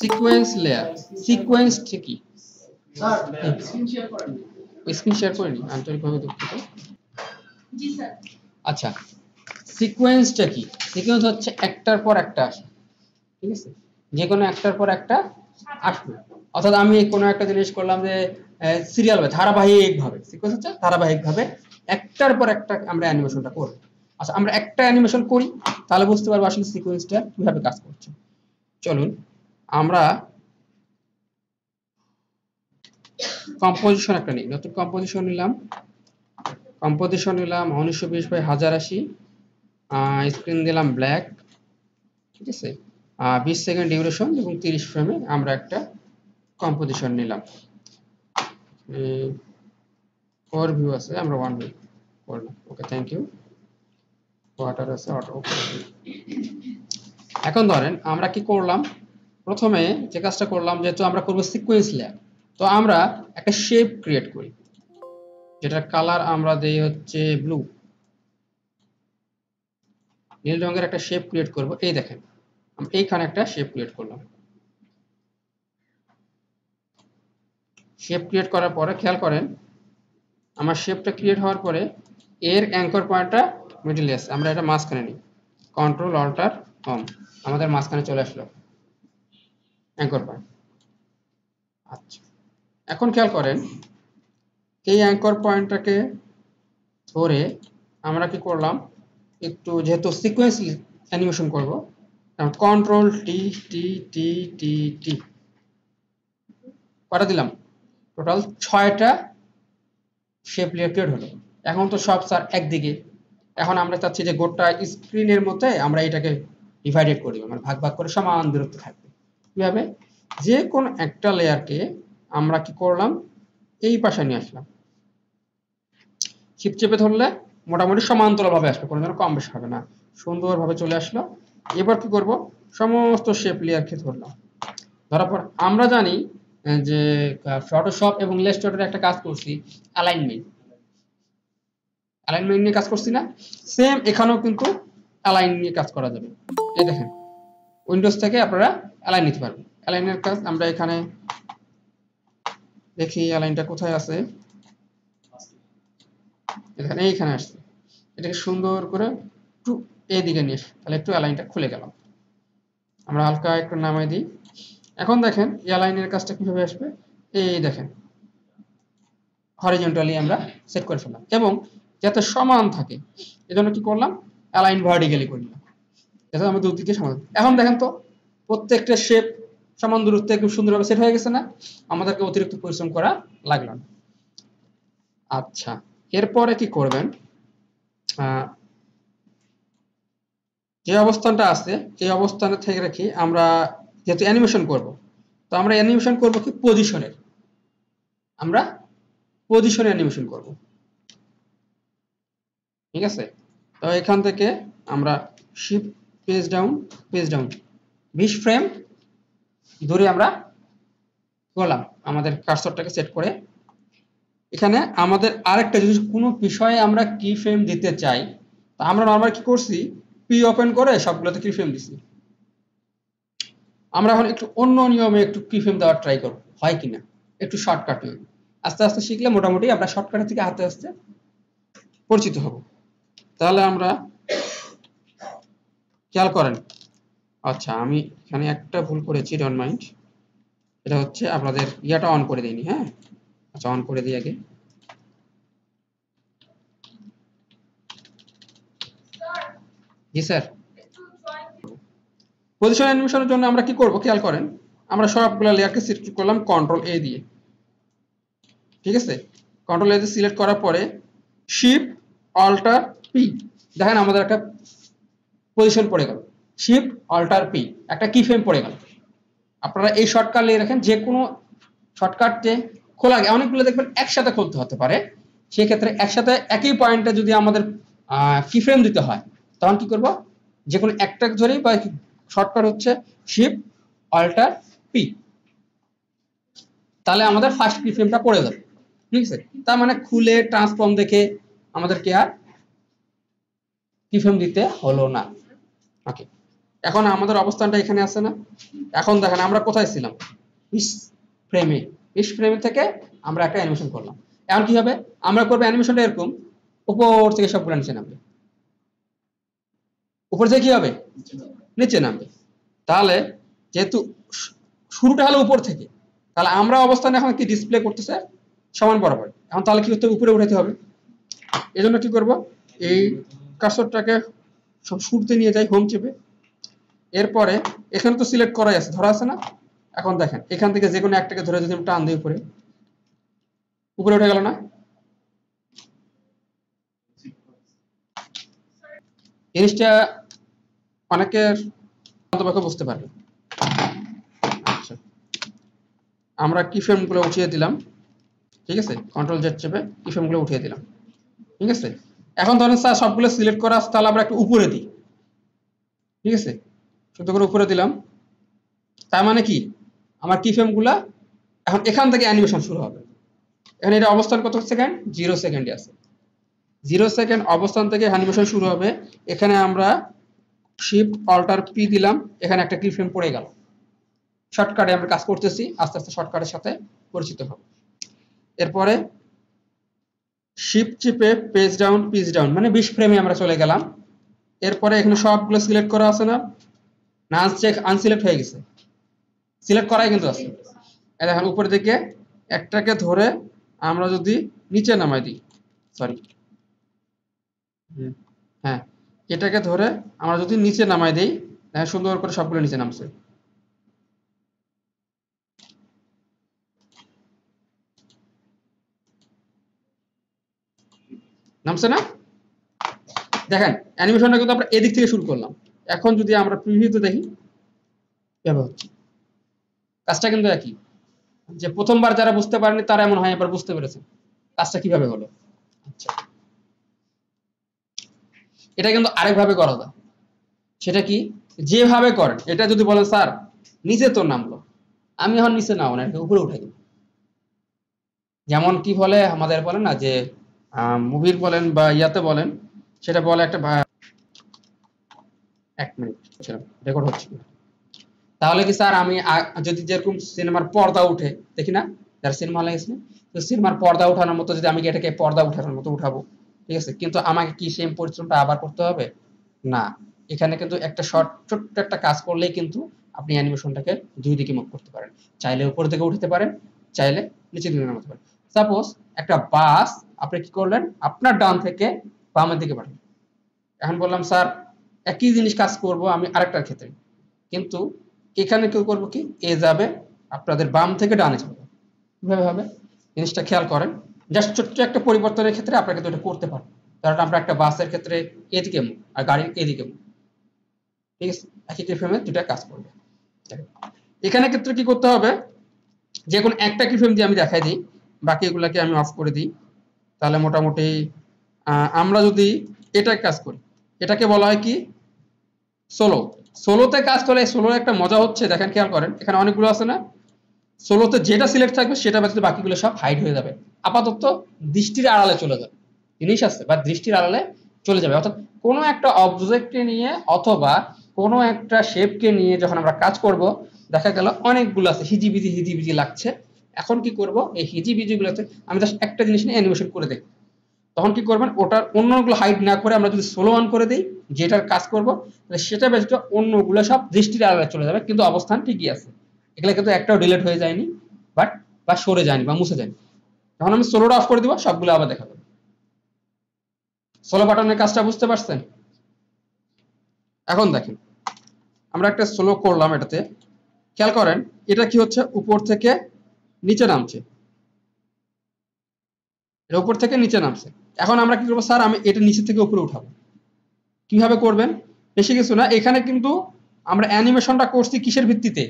Sequence layer, sequence কি sir screen share করেন, screen share করিনি, আন্তরিকভাবে দুঃখিত। জি স্যার। আচ্ছা, সিকোয়েন্সটা কি? সিকোয়েন্স হচ্ছে একটার পর একটা আসে, ঠিক আছে, যে কোনো একটার পর একটা আসবে। অর্থাৎ আমি কোনো একটা জিনিস করলাম যে সিরিয়াল ভাবে, ধারাবাহিকভাবে, সিকোয়েন্স হচ্ছে ধারাবাহিকভাবে একটার পর একটা আমরা অ্যানিমেশনটা করব। আচ্ছা, আমরা একটা অ্যানিমেশন করি, তাহলে বুঝতে পারবো আসলে সিকোয়েন্সটা কিভাবে কাজ করছে। চলুন আমরা কম্পোজিশন একটা নিই, নতুন কম্পোজিশন নিলাম, 1920x1080, স্ক্রিন দিলাম ব্ল্যাক, ঠিক আছে, 20 সেকেন্ড ডিউরেশন এবং 30 ফ্রেমে আমরা একটা কম্পোজিশন নিলাম। ফর ভিউ আছে, আমরা ওয়ান ভিউ করলাম। ওকে, থ্যাংক ইউ। ওয়াটার আছে, অটো। এখন ধরেন আমরা কি করলাম, প্রথমে যে কাজটা করলাম, যেহেতু আমরা করব সিকোয়েন্স লেয়ার, তো আমরা একটা শেপ ক্রিয়েট করি, যেটার কালার আমরা দেই হচ্ছে ব্লু, নীল রঙের একটা শেপ ক্রিয়েট করব। এই দেখেন, আমি এইখানে একটা শেপ ক্রিয়েট করলাম। শেপ ক্রিয়েট করার পরে খেয়াল করেন, আমার শেপটা ক্রিয়েট হওয়ার পরে এর অ্যাঙ্কর পয়েন্টটা মিডলে আছে, আমরা এটা মাঝখানে নিই, কন্ট্রোল অল্টার হোম, আমাদের মাঝখানে চলে আসলো অ্যাঙ্কর পয়েন্ট। আচ্ছা, এখন খেয়াল করেন, এই অ্যাঙ্কর পয়েন্টটাকে ধরে আমরা কি করলাম, একটু যেহেতু সিকোয়েন্স অ্যানিমেশন করব, কন্ট্রোল টি টি টি টি টি কটা দিলাম, টোটাল 6টা শেপ লেয়ার ক্রিয়েট হলো। এখন তো সব স্যার একদিকে, এখন আমরা চাচ্ছি যে গোটা স্ক্রিনের মধ্যে আমরা এটাকে ডিভাইডেড করে দেব, মানে ভাগ ভাগ করে সমান দূরত্ব থাকবে। কিভাবে, যে কোন একটা লেয়ারকে আমরা কি করলাম, এই পাশে নিয়ে আসলাম, শিফট চেপে ধরলে মোটামুটি সমান্তরালভাবে আসবে, কোনো ধরনের কম বেশি হবে না, সুন্দরভাবে চলে আসলো। এবার কি করব, সমস্ত শেপ লেয়ারকে ধরলাম, ধরার পর আমরা জানি যে ফটোশপ এবং ইলাস্ট্রেটরে একটা কাজ করছি, অ্যালাইনমেন্ট, অ্যালাইনমেন্ট নিয়ে কাজ করছি না, সেম এখানেও কিন্তু অ্যালাইন নিয়ে কাজ করা যাবে। এই দেখেন, উইন্ডোজ থেকে আপনারা অ্যালাইন নিতে পারবেন। অ্যালাইনের কাজ আমরা এখানে দেখি, অ্যালাইনটা কোথায় আছে, এখানে এইখানে আসছে, এটাকে সুন্দর করে একটু এইদিকে নিয়ে এসে তাহলে একটু অ্যালাইনটা খুলে গেল, আমরা হালকা একটু নামাই দিই। এখন দেখেন এই অ্যালাইনের কাজটা কিভাবে আসবে, এই দেখেন হরিজন্টালি আমরা সেট করে ফেললাম, এবং যাতে সমান থাকে এজন্য কি করলাম, অ্যালাইন ভার্টিক্যালি করলাম, যাতে আমরা দুদিকে সমান। এখন দেখেন তো প্রত্যেকটা শেপ সমান দূরত্বে খুব সুন্দরভাবে সেট হয়ে গেছে না, আমাদেরকে অতিরিক্ত পরিশ্রম করা লাগলো না। আচ্ছা, এরপরে কি করবেন, যে অবস্থানটা আছে এই অবস্থানে থেকে রেখে আমরা যেহেতু অ্যানিমেশন করব, তো আমরা অ্যানিমেশন করব কি পজিশনের, আমরা পজিশনে অ্যানিমেশন করব, ঠিক আছে। তো এখান থেকে আমরা শিফট পেজ ডাউন 20 ফ্রেম ধরে আমরা করলাম, আমাদের কার্সরটাকে সেট করে এখানে আমাদের আরেকটা যদি কোনো বিষয়ে আমরা কি ফ্রেম দিতে চাই, তো আমরা নরমাল কি করছি, পি ওপেন করে সবগুলোতে কি ফ্রেম দিছি। আমরা এখন একটু অন্য নিয়মে একটু কি ফ্রেম দেওয়ার ট্রাই করব, হয় কিনা, একটু শর্টকাট নিয়ম, আস্তে আস্তে শিখলে মোটামুটি আমরা শর্টকাটের থেকে আস্তে আস্তে পরিচিত হব। তাহলে আমরা খেয়াল করেন, আচ্ছা আমি এখানে একটা ভুল করেছি, ডোন্ট মাইন্ড, এটা হচ্ছে আপনাদের ইয়াটা অন করে দিইনি, হ্যাঁ, আচ্ছা অন করে দিই আগে। জি স্যার, পজিশন অ্যানিমেশনের জন্য আমরা কি করব, খেয়াল করেন, আমরা সবগুলো লেয়ারকে সিলেক্ট করলাম কন্ট্রোল এ দিয়ে, ঠিক আছে, কন্ট্রোল এ দিয়ে সিলেক্ট করার পরে শিফট অল্টার পি, দেখেন আমাদের একটা পজিশন পড়ে গেল, শিফট অল্টার পি একটা কি ফ্রেম পড়ে গেল। আপনারা এই শর্টকাট লিখে রাখেন, যে কোনো শর্টকাটে খোলা আগে অনেকগুলো দেখবেন একসাথে খুলতে হতে পারে, সেক্ষেত্রে একসাথে একই পয়েন্টে যদি আমাদের কি ফ্রেম দিতে হয়, তখন কি করব, যে কোনো একটা ধরেই, বা শর্টকাট হচ্ছে শিফট অল্টার পি, তাহলে আমাদের ফার্স্ট কি ফ্রেমটা পড়ে যাবে, ঠিক আছে। তার মানে খুলে ট্রান্সফর্ম দেখে আমাদেরকে আর কি ফ্রেম দিতে হলো না। ওকে, এখন আমাদের অবস্থানটা এখানে আছে না? এখন দেখেন আমরা কোথায় ছিলাম? ইস ফ্রেমে। ইস ফ্রেম থেকে আমরা একটা অ্যানিমেশন করলাম। এখন কি হবে? আমরা করব অ্যানিমেশনটা এরকম, উপর থেকে সবগুলো নিচে নামবে। উপর থেকে কি হবে? নিচে নামবে। তাহলে যেহেতু শুরুটা হলো উপর থেকে, তাহলে আমরা অবস্থান এখন কি ডিসপ্লে করতেছে সমান বরাবর। এখন তাহলে কি করতে হবে? উপরে উঠাতে হবে। এজন্য কি করব? এই কার্সরটাকে সব শুরুতে নিয়ে যাই হোম চেপে। এরপরে এখানে তো সিলেক্ট করাই আছে, ধরা আছে না? এখন দেখেন এখান থেকে যে কোনো একটাকে ধরে যদি আমি টান দিই উপরে, উপরে উঠে গেল না? জিনিসটা অনেকের অন্তপক্ষে বুঝতে পারবে। আচ্ছা, আমরা কি ফ্রেমগুলো উঠিয়ে দিলাম, ঠিক আছে, কন্ট্রোল জেড চেপে কি ফ্রেমগুলো উঠিয়ে দিলাম, ঠিক আছে। এখন ধরেন স্যার সবগুলো সিলেক্ট করা আছে, তাহলে আমরা একটু উপরে দিই, ঠিক আছে, সুন্দর করে উপরে দিলাম। তার মানে কি আমার কি ফ্রেমগুলা এখন এখান থেকে অ্যানিমেশন শুরু হবে। এখানে এটা অবস্থান কত সেকেন্ড? 0 সেকেন্ডে আছে। 0 সেকেন্ড অবস্থান থেকে অ্যানিমেশন শুরু হবে। এখানে আমরা শিফট অল্টার পি দিলাম, এখানে একটা কি ফ্রেম পড়ে গেল। শর্টকাটে আমরা কাজ করতেছি, আস্তে আস্তে শর্টকাটের সাথে পরিচিত হবে। এরপরে শিফট চেপে পেজ ডাউন পিস ডাউন, মানে 20 ফ্রেমে আমরা চলে গেলাম। এরপরে এখানে সবগুলো সিলেক্ট করা আছে না? না আনসিলেক্ট হয়ে গেছে, সিলেক্ট করাই কিন্তু আছে। দেখেন উপরের দিকে একটাকে ধরে আমরা যদি নিচে নামাই দিই, সরি, হ্যাঁ, এটাকে ধরে আমরা যদি নিচে নামাই দিই, দেখেন সুন্দর করে সবগুলো নিচে নামছে। নামছে না? দেখেন অ্যানিমেশনটা কিন্তু আমরা এদিক থেকে শুরু করলাম। এখন যদি আমরা প্রিভিউতে দেখি, এভাবে হচ্ছে। কাজটা কিন্তু একই। যে প্রথমবার যারা বুঝতে পারেনি তারা এমন হয় এবার বুঝতে পেরেছে কাজটা কিভাবে হলো। আচ্ছা, এটা কিন্তু আরেকভাবে করা যায়। সেটা কি? যেভাবে করেন, এটা যদি বলেন স্যার নিচে তো নামলো, আমি এখন নিচে নাও না, এটা উপরে উঠাই দিব। যেমন কি বলে আমাদের বলেন না যে মুভির বলেন বা ইয়াতে বলেন, সেটা বলে একটা এক মিনিট রেকর্ড হচ্ছে। তাহলে কি স্যার আমি যদি যেরকম সিনেমার পর্দা উঠে দেখি না, যার সিনেমা লাগেছে, তো সিনেমার পর্দা উঠানোর মতো যদি আমি এটাকে পর্দা উঠানোর মতো উঠাবো, ঠিক আছে, কিন্তু আমাকে কি সেম পরিশ্রমটা আবার করতে হবে? না। এখানে কিন্তু একটা ছোট্ট একটা কাজ করলেই কিন্তু আপনি অ্যানিমেশনটাকে দুই দিকে মুভ করতে পারেন। চাইলে উপর দিকে উঠাতে পারেন, চাইলে নিচে দিকে নামাতে পারেন। সাপোজ একটা বাস আপনি কি করলেন, আপনার ডান থেকে বামের দিকে পাঠালেন। এখন বললাম স্যার একই জিনিস কাজ করব আমি আরেকটার ক্ষেত্রে, কিন্তু এখানে কেউ করবো কি, এ যাবে আপনাদের বাম থেকে ডানে যাবে। কিভাবে হবে জিনিসটা খেয়াল করেন। জাস্ট ছোট্ট একটা পরিবর্তনের ক্ষেত্রে আপনাকে তো এটা করতে পারেন। কারণ আমরা একটা বাসের ক্ষেত্রে এদিকে মুভ আর গাড়ির এদিকে মুভ, ঠিক আছে, একই ফ্রেমে দুটা কাজ করবে। এখানে ক্ষেত্রে কি করতে হবে, যে কোনো একটা কি ফ্রেম দিয়ে আমি দেখাই দিই, বাকি এগুলাকে আমি অফ করে দিই। তাহলে মোটামুটি আমরা যদি এটা কাজ করি, এটাকে বলা হয় কি সোলো। সোলোতে কাজ করে, সোলোর একটা মজা হচ্ছে দেখেন, খেয়াল করেন এখানে অনেকগুলো আছে না, সোলোতে যেটা সিলেক্ট থাকবে সেটা ব্যতীত বাকিগুলো সব হাইড হয়ে যাবে, আপাতত দৃষ্টির আড়ালে চলে যাবে। জিনিস আছে বা দৃষ্টির আড়ালে চলে যাবে। অর্থাৎ কোনো একটা অবজেক্টকে নিয়ে অথবা কোনো একটা শেপকে নিয়ে যখন আমরা কাজ করব, দেখা গেল অনেকগুলো আছে, হিজিবিজি হিজিবিজি লাগছে। এখন কি করব, এই হিজিবিজিগুলোতে আমি জাস্ট একটা জিনিস নিয়ে অ্যানিমেশন করে দেখি। তখন কি করবেন, ওটার অন্যগুলো হাইড না করে আমরা যদি স্লো অন করে দিই, যেটার কাজ করব তাহলে সেটা ব্যতীত অন্যগুলো সব দৃষ্টির আড়ালে চলে যাবে, কিন্তু অবস্থান ঠিকই আছে। এগুলো কিন্তু একটাও ডিলিট হয়ে যায়নি, বা সরে যায়নি বা মুছে যায়নি। যখন আমি সোলোটা অফ করে দিব, সবগুলো আবার দেখা যাবে। সোলো বাটনের কাজটা বুঝতে পারছেন? এখন দেখেন আমরা একটা সোলো করলাম, এটাতে খেয়াল করেন এটা কি হচ্ছে, উপর থেকে নিচে নামছে, এটা উপর থেকে নিচে নামছে। এখন আমরা কি করবো, স্যার আমি এটা নিচে থেকে উপরে উঠাবো। কিভাবে করবেন? বেশি কিছু না, এখানে কিন্তু আমরা অ্যানিমেশনটা করছি কিসের ভিত্তিতে,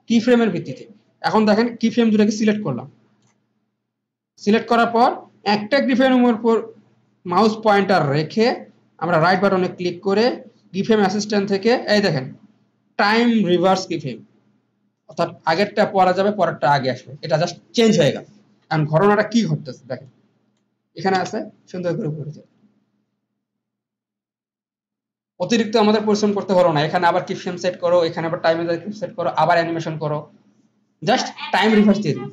কি ফ্রেমের ভিত্তিতে। এখন দেখেন কি ফ্রেম দুটাকে সিলেক্ট করলাম, সিলেক্ট করার পর একটা কি ফ্রেমের উপর মাউস পয়েন্টার রেখে আমরা রাইট বাটনে ক্লিক করে কি ফ্রেম অ্যাসিস্ট্যান্ট থেকে এই দেখেন টাইম রিভার্স কি ফ্রেম, অর্থাৎ আগেরটা পরে যাবে পরেরটা আগে আসবে, এটা জাস্ট চেঞ্জ হয়ে গেল। এখন ঘটনাটা কি ঘটতেছে দেখেন, এখানে আছে সুন্দর করে উপরে যায়, অতিরিক্ত আমাদের পরিশ্রম করতে হলো না, এখানে আবার কিফ্রেম সেট করো, এখানে আবার টাইম সেট করো, আবার অ্যানিমেশন করো, জাস্ট টাইম রিভার্স দিয়ে দিই।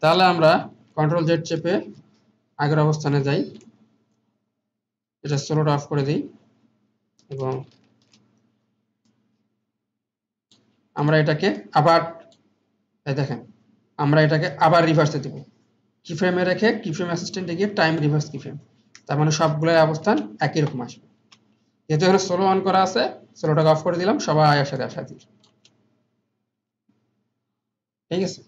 তাহলে আমরা কন্ট্রোল জেড চেপে আগের অবস্থানে যাই, এটা স্লোটা অফ করে দিই এবং আমরা এটাকে আবার দেখেন আমরা এটাকে আবার রিভার্সে দেব, কিফ্রেমে রেখে কিফ্রেম অ্যাসিস্ট্যান্টে গিয়ে টাইম রিভার্স কিফ্রেম, তার মানে সবগুলোর অবস্থান একই রকম আসবে। যেহেতু এখানে স্লো অন করা আছে, স্লোটাকে অফ করে দিলাম, সবাই একসাথে একসাথে, ঠিক আছে।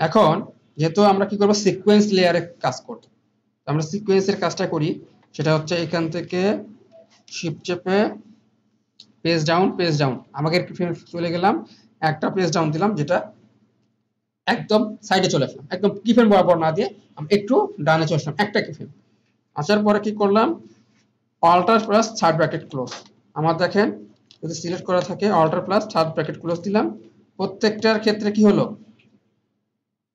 এখন যেহেতু আমরা কি করব, সিকোয়েন্স লেয়ারে কাজ করব, আমরা সিকোয়েন্সের কাজটা করি, সেটা হচ্ছে এখান থেকে শিফট চেপে পেজ ডাউন, আমাকে চলে গেলাম, একটা পেজ ডাউন দিলাম, যেটা একদম সাইডে চলে আসলাম, একদম কিফ্রেম বরাবর না দিয়ে আমি একটু ডানে চলে আসলাম, একটা কিফ্রেম আসার পরে কি করলাম, alter plus third bracket close. আমার দেখেন যদি সিলেক্ট করা থাকে alter plus third bracket close দিলাম, প্রত্যেকটার ক্ষেত্রে কি হলো,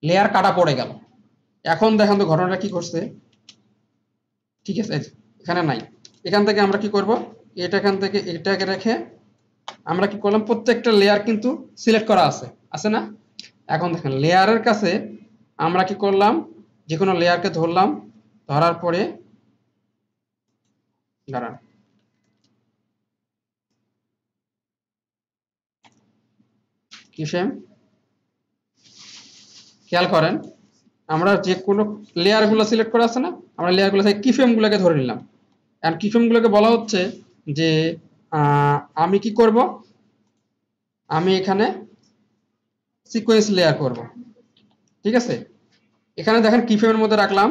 লেয়ার কাটা পড়ে গেল। এখন দেখেন তো ঘটনাটা কি করছে, ঠিক আছে, এখানে নাই। এখান থেকে আমরা কি করব, এটা এখান থেকে এটাকে রেখে আমরা কি করলাম, প্রত্যেকটা লেয়ার কিন্তু সিলেক্ট করা আছে না। এখন দেখেন লেয়ারের কাছে আমরা কি করলাম, যে কোনো লেয়ারকে ধরলাম, ধরার পরে দাঁড়ান কিফ্রেম খেয়াল করেন, আমরা যে কোনো লেয়ারগুলো সিলেক্ট করা আছে না, আমরা লেয়ারগুলো থেকে কিফ্রেমগুলোকে ধরে নিলাম। আর কিফ্রেমগুলোকে বলা হচ্ছে যে আমি কি করব, আমি এখানে সিকোয়েন্স লেয়ার করব, ঠিক আছে। এখানে দেখেন কিফ্রেমের মধ্যে রাখলাম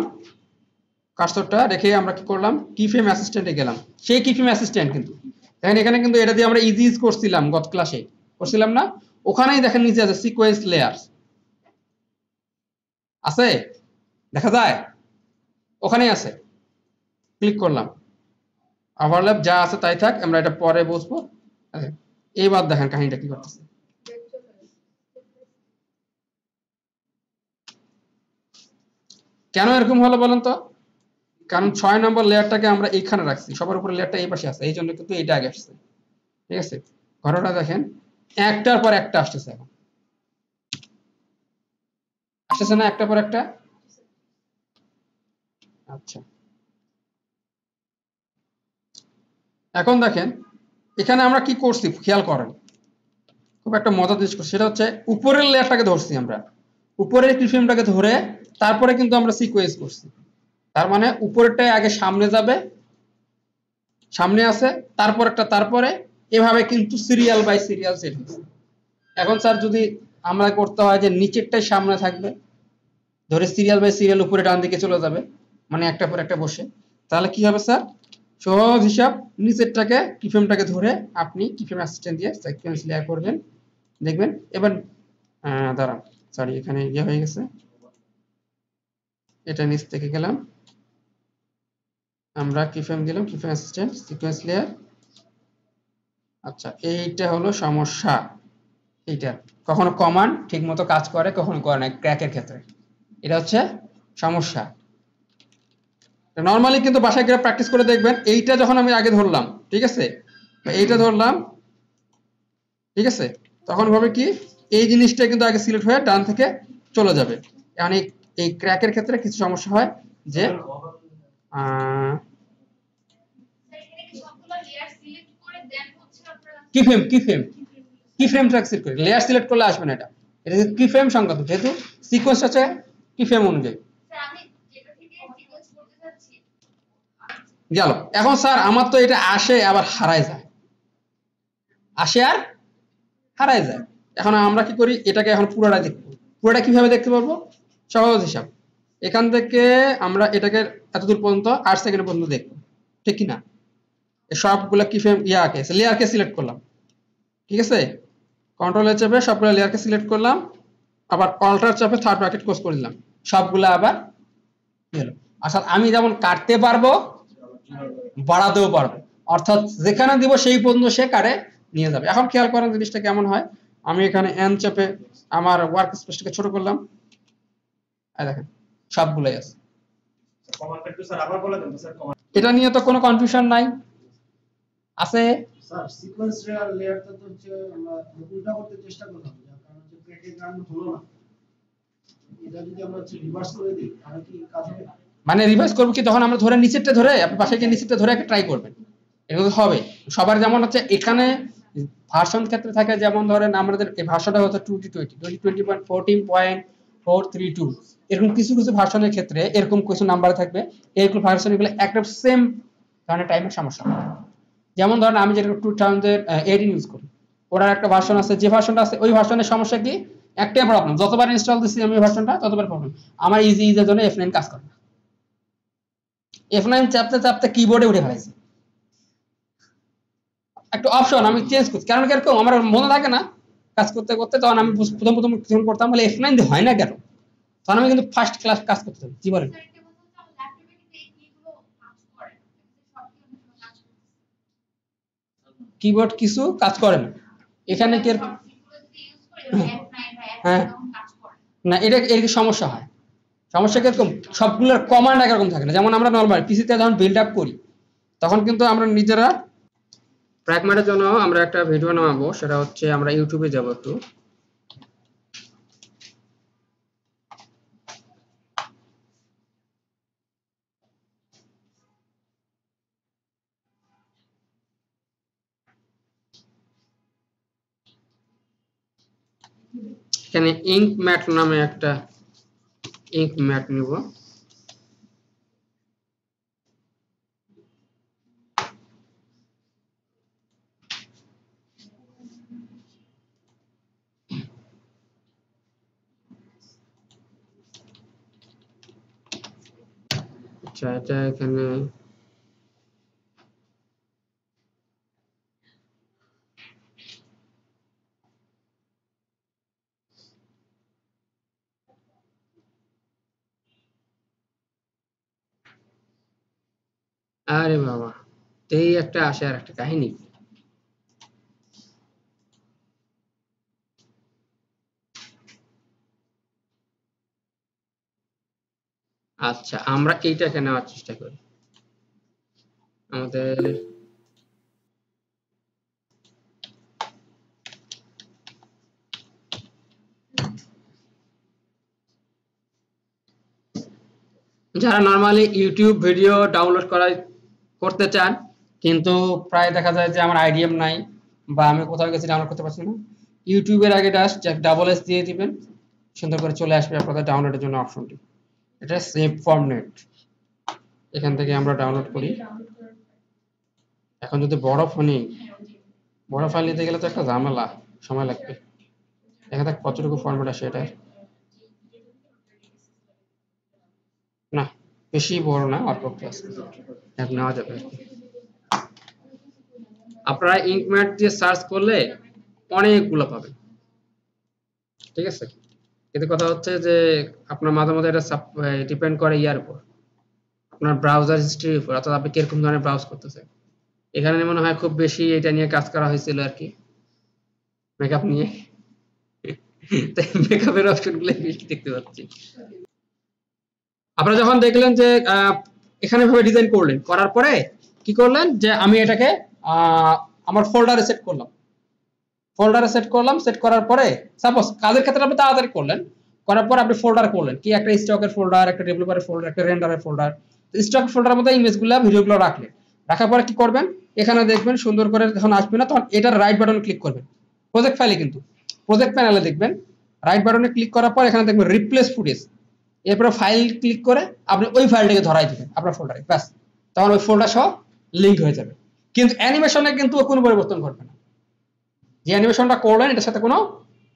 কার্সরটা রেখে, আমরা কি করলাম, কিফ্রেম অ্যাসিস্ট্যান্টে গেলাম, সেই কিফ্রেম অ্যাসিস্ট্যান্ট কিন্তু দেখেন এখানে কিন্তু এটা দিয়ে আমরা ইজি করছিলাম, গত ক্লাসে করছিলাম না, ওখানেই দেখেন নিচে আছে সিকোয়েন্স লেয়ার আছে, দেখা যায় ওখানেই আছে, ক্লিক করলাম, ওভারল্যাপ যা আছে তাই থাক, আমরা এটা পরে বুঝবো। এইবার দেখেন কাহিনীটা কি করতেছে, কেন এরকম হলো বলেন তো, কারণ 6 নম্বর লেয়ারটাকে আমরা এইখানে রাখছি, সবার উপরে লেয়ারটা এই পাশে আছে, এই জন্য কিন্তু এইটা আগে আসছে, ঠিক আছে। ঘটনাটা দেখেন একটার পর একটা আসতেছে, এখন আসতেছে না একটার পর একটা। আচ্ছা এখন দেখেন এখানে আমরা কি করছি খেয়াল করেন, খুব একটা মজার জিনিস করছি, সেটা হচ্ছে উপরের লেয়ারটাকে ধরছি আমরা, উপরের কিফ্রেমটাকে ধরে তারপরে কিন্তু আমরা সিকোয়েন্স করছি, তার মানে উপরেরটাই আগে সামনে যাবে, সামনে আছে, তারপর একটা, তারপরে এভাবে কিন্তু সিরিয়াল বাই সিরিয়াল সেট হয়েছে। এখন স্যার যদি আমরা করতে হয় যে নিচেরটাই সামনে থাকবে, ধরে সিরিয়াল বাই সিরিয়াল উপরে ডান দিকে চলে যাবে, মানে একটা পর একটা বসে, তাহলে কি হবে স্যার, সহজ হিসাব, নিচেরটাকে কিফ্রেমটাকে ধরে আপনি কিফ্রেম অ্যাসিস্ট্যান্ট দিয়ে সিকোয়েন্স লেয়ার করবেন, দেখবেন। এবার দাঁড়ান, সরি এখানে ইয়ে হয়ে গেছে, এটা নিচ থেকে গেলাম, আমরা কিফ্রেম দিলাম, কিফ্রেম অ্যাসিস্ট্যান্ট সিকোয়েন্স লেয়ার। আচ্ছা এইটা হলো সমস্যা, এইটা কখনো কমান্ড ঠিক মতো কাজ করে, কখনো করে না, ক্র্যাকের ক্ষেত্রে এটা হচ্ছে সমস্যা। নর্মালি কিন্তু বাসায় গিয়ে প্র্যাকটিস করে দেখবেন, এইটা যখন আমি আগে ধরলাম, ঠিক আছে, এইটা ধরলাম, ঠিক আছে, তখন ভাবে কি এই জিনিসটা কিন্তু আগে সিলেক্ট হয়ে ডান থেকে চলে যাবে। মানে এই ক্র্যাকের ক্ষেত্রে কিছু সমস্যা হয়, যে কিফ্রেম সিলেক্ট করে লেয়ার সিলেক্ট করলে আসবে না, এটা এটা কিফ্রেম সংক্রান্ত, যেহেতু সিকোয়েন্স আছে কিফ্রেম অনুযায়ী গেল। এখন স্যার আমার তো এটা আসে আবার হারায় যায়, আসে আর হারায় যায়, এখন আমরা কি করি, এটাকে এখন পুরোটা দেখব, পুরোটা কিভাবে দেখতে পারবো, সহজ হিসাব, এখান থেকে আমরা এটাকে এতদূর পর্যন্ত 8 সেকেন্ড পর্যন্ত দেখবো, ঠিক কিনা, সবগুলো কিফ্রেম ইয়াকে লেয়ারকে সিলেক্ট করলাম, ঠিক আছে, কন্ট্রোলের চাপে সবগুলো লেয়ারকে সিলেক্ট করলাম, আবার অল্টার চাপে থার্ড ব্র্যাকেট ক্লোজ করে দিলাম, সবগুলো আবার গেল। অর্থাৎ আমি যেমন কাটতে পারবো বাড়াতেও পারবো, অর্থাৎ যেখানে দিব সেই পর্যন্ত সে কাটে নিয়ে যাবে। এখন খেয়াল করেন জিনিসটা কেমন হয়, আমি এখানে এন চাপে আমার ওয়ার্ক স্পেসটাকে ছোট করলাম, দেখেন সবগুলোই আছে, কমান্ডটা একটু স্যার আবার বলে দেন স্যার কমান্ড। এটা নিয়ে তো কোনো কনফিউশন নাই আছে। স্যার সিকোয়েন্স লেয়ারটা তো হচ্ছে আমরা উল্টা করতে চেষ্টা করলাম, যার কারণে হচ্ছে প্যাকেজ রান হলো না। এটা যদি আমরা হচ্ছে রিভার্স করে দিই তাহলে কি কাজ হবে? মানে রিভাইজ করব কি, তখন আমরা ধরে নিচেরটা ধরে আপনি পাশে গিয়ে নিচেরটা ধরে একটা ট্রাই করবেন, এটা তো হবে সবার। যেমন হচ্ছে এখানে ভার্সন ক্ষেত্রে থাকে, যেমন ধরেন আমাদের এই ভার্সনটা হচ্ছে 2020.14.432, এরকম কিছু কিছু ভার্সনের ক্ষেত্রে এরকম কিছু নাম্বার থাকবে, এরকম ভার্সন এগুলো একটা সেম ধরনের টাইমের সমস্যা। যেমন ধরেন আমি যেটা 2018 ইউজ করি, ওটার একটা ভার্সন আছে, যে ভার্সনটা আছে ওই ভার্সনের সমস্যা কি, একটাই প্রবলেম, যতবার ইনস্টল দিচ্ছি আমি ভার্সনটা ততবার প্রবলেম। আমার ইজির জন্য F9 কাজ করে না, F9 চাপতে চাপতে কিবোর্ডে উঠে ফেলাইছে। একটা অপশন আমি চেঞ্জ করছি, কারণ এরকম আমার মনে থাকে না কাজ করতে করতে, তখন আমি প্রথম প্রথম কিছু করতাম বলে F9 দিয়ে হয় না কেন, তখন আমি কিন্তু ফার্স্ট ক্লাস কাজ করতাম। কি বলেন? কিবোর্ড কিছু কাজ করে না এখানে কি হ্যাঁ না, এটা এর কি সমস্যা হয়, সমস্যা কিরকম, সবগুলোর কমান্ড একরকম থাকে না। যেমন আমরা নরমাল পিসিতে যখন বিল্ড আপ করি তখন কিন্তু আমরা নিজেরা প্র্যাগম্যাটের জন্য আমরা একটা ভিডিও নামাবো, সেটা হচ্ছে আমরা ইউটিউবে যাব একটু, এখানে ইঙ্ক ম্যাট নামে একটা ইঙ্ক ম্যাট নিব, আচ্ছা এটা এখানে আরে বাবা, এই একটা আসে আর একটা কাহিনী। আচ্ছা আমরা এইটাকে নেওয়ার চেষ্টা করি, আমাদের যারা নরমালি ইউটিউব ভিডিও ডাউনলোড করতে চান কিন্তু প্রায় দেখা যায় যে আমার আইডিএম নাই বা আমি কোথাও গেছি ডাউনলোড করতে পারছি না, ইউটিউবের আগে জাস্ট ডাবল এস দিয়ে দিবেন, সুন্দর করে চলে আসবে আপনাদের ডাউনলোডের জন্য অপশনটি। এটা সেভ ফর নেট, এখান থেকে আমরা ডাউনলোড করি। এখন যদি বড় ফোনে বড় ফাইল নিতে গেলে তো একটা ঝামেলা, সময় লাগবে। দেখা যাক কতটুকু ফরম্যাট আসে এটা, না বেশি বড় না, অল্প ক্লাস নেওয়া যাবে। আপনারা ইঙ্কম্যাট দিয়ে সার্চ করলে অনেকগুলো পাবেন, ঠিক আছে। কিন্তু কথা হচ্ছে যে আপনার মাঝে মাঝে এটা ডিপেন্ড করে ইয়ার উপর, আপনার ব্রাউজার হিস্ট্রির উপর, অর্থাৎ আপনি কিরকম ধরনের ব্রাউজ করতেছেন। এখানে মনে হয় খুব বেশি এটা নিয়ে কাজ করা হয়েছিল আর কি, মেকআপ নিয়ে, তাই মেকআপের অপশনগুলো বেশি দেখতে পাচ্ছি। আপনারা যখন দেখলেন যে এখানে ভাবে ডিজাইন করলেন, করার পরে কি করলেন যে আমি এটাকে আমার ফোল্ডারে সেট করলাম, সেট করার পরে সাপোজ কাজের ক্ষেত্রে আপনি তাড়াতাড়ি করলেন, করার পর আপনি ফোল্ডার করলেন কি, একটা স্টকের ফোল্ডার, একটা ডেভেলপারের ফোল্ডার, একটা রেন্ডারের ফোল্ডার। স্টক ফোল্ডারের মধ্যে ইমেজগুলো ভিডিওগুলো রাখলেন, রাখার পরে কি করবেন, এখানে দেখবেন সুন্দর করে যখন আসবে না তখন এটার রাইট বাটনে ক্লিক করবেন, প্রজেক্ট ফাইলে কিন্তু প্রজেক্ট প্যানেলে দেখবেন রাইট বাটনে ক্লিক করার পর এখানে দেখবেন রিপ্লেস ফুটেজ, এরপরে ফাইল ক্লিক করে আপনি ওই ফাইলটাকে ধরাই দিবেন আপনার ফোল্ডারে, ব্যাস তখন ওই ফোল্ডার সহ লিঙ্ক হয়ে যাবে। কিন্তু অ্যানিমেশনে কিন্তু কোনো পরিবর্তন ঘটবে না, যে অ্যানিমেশনটা করলেন এটার সাথে কোনো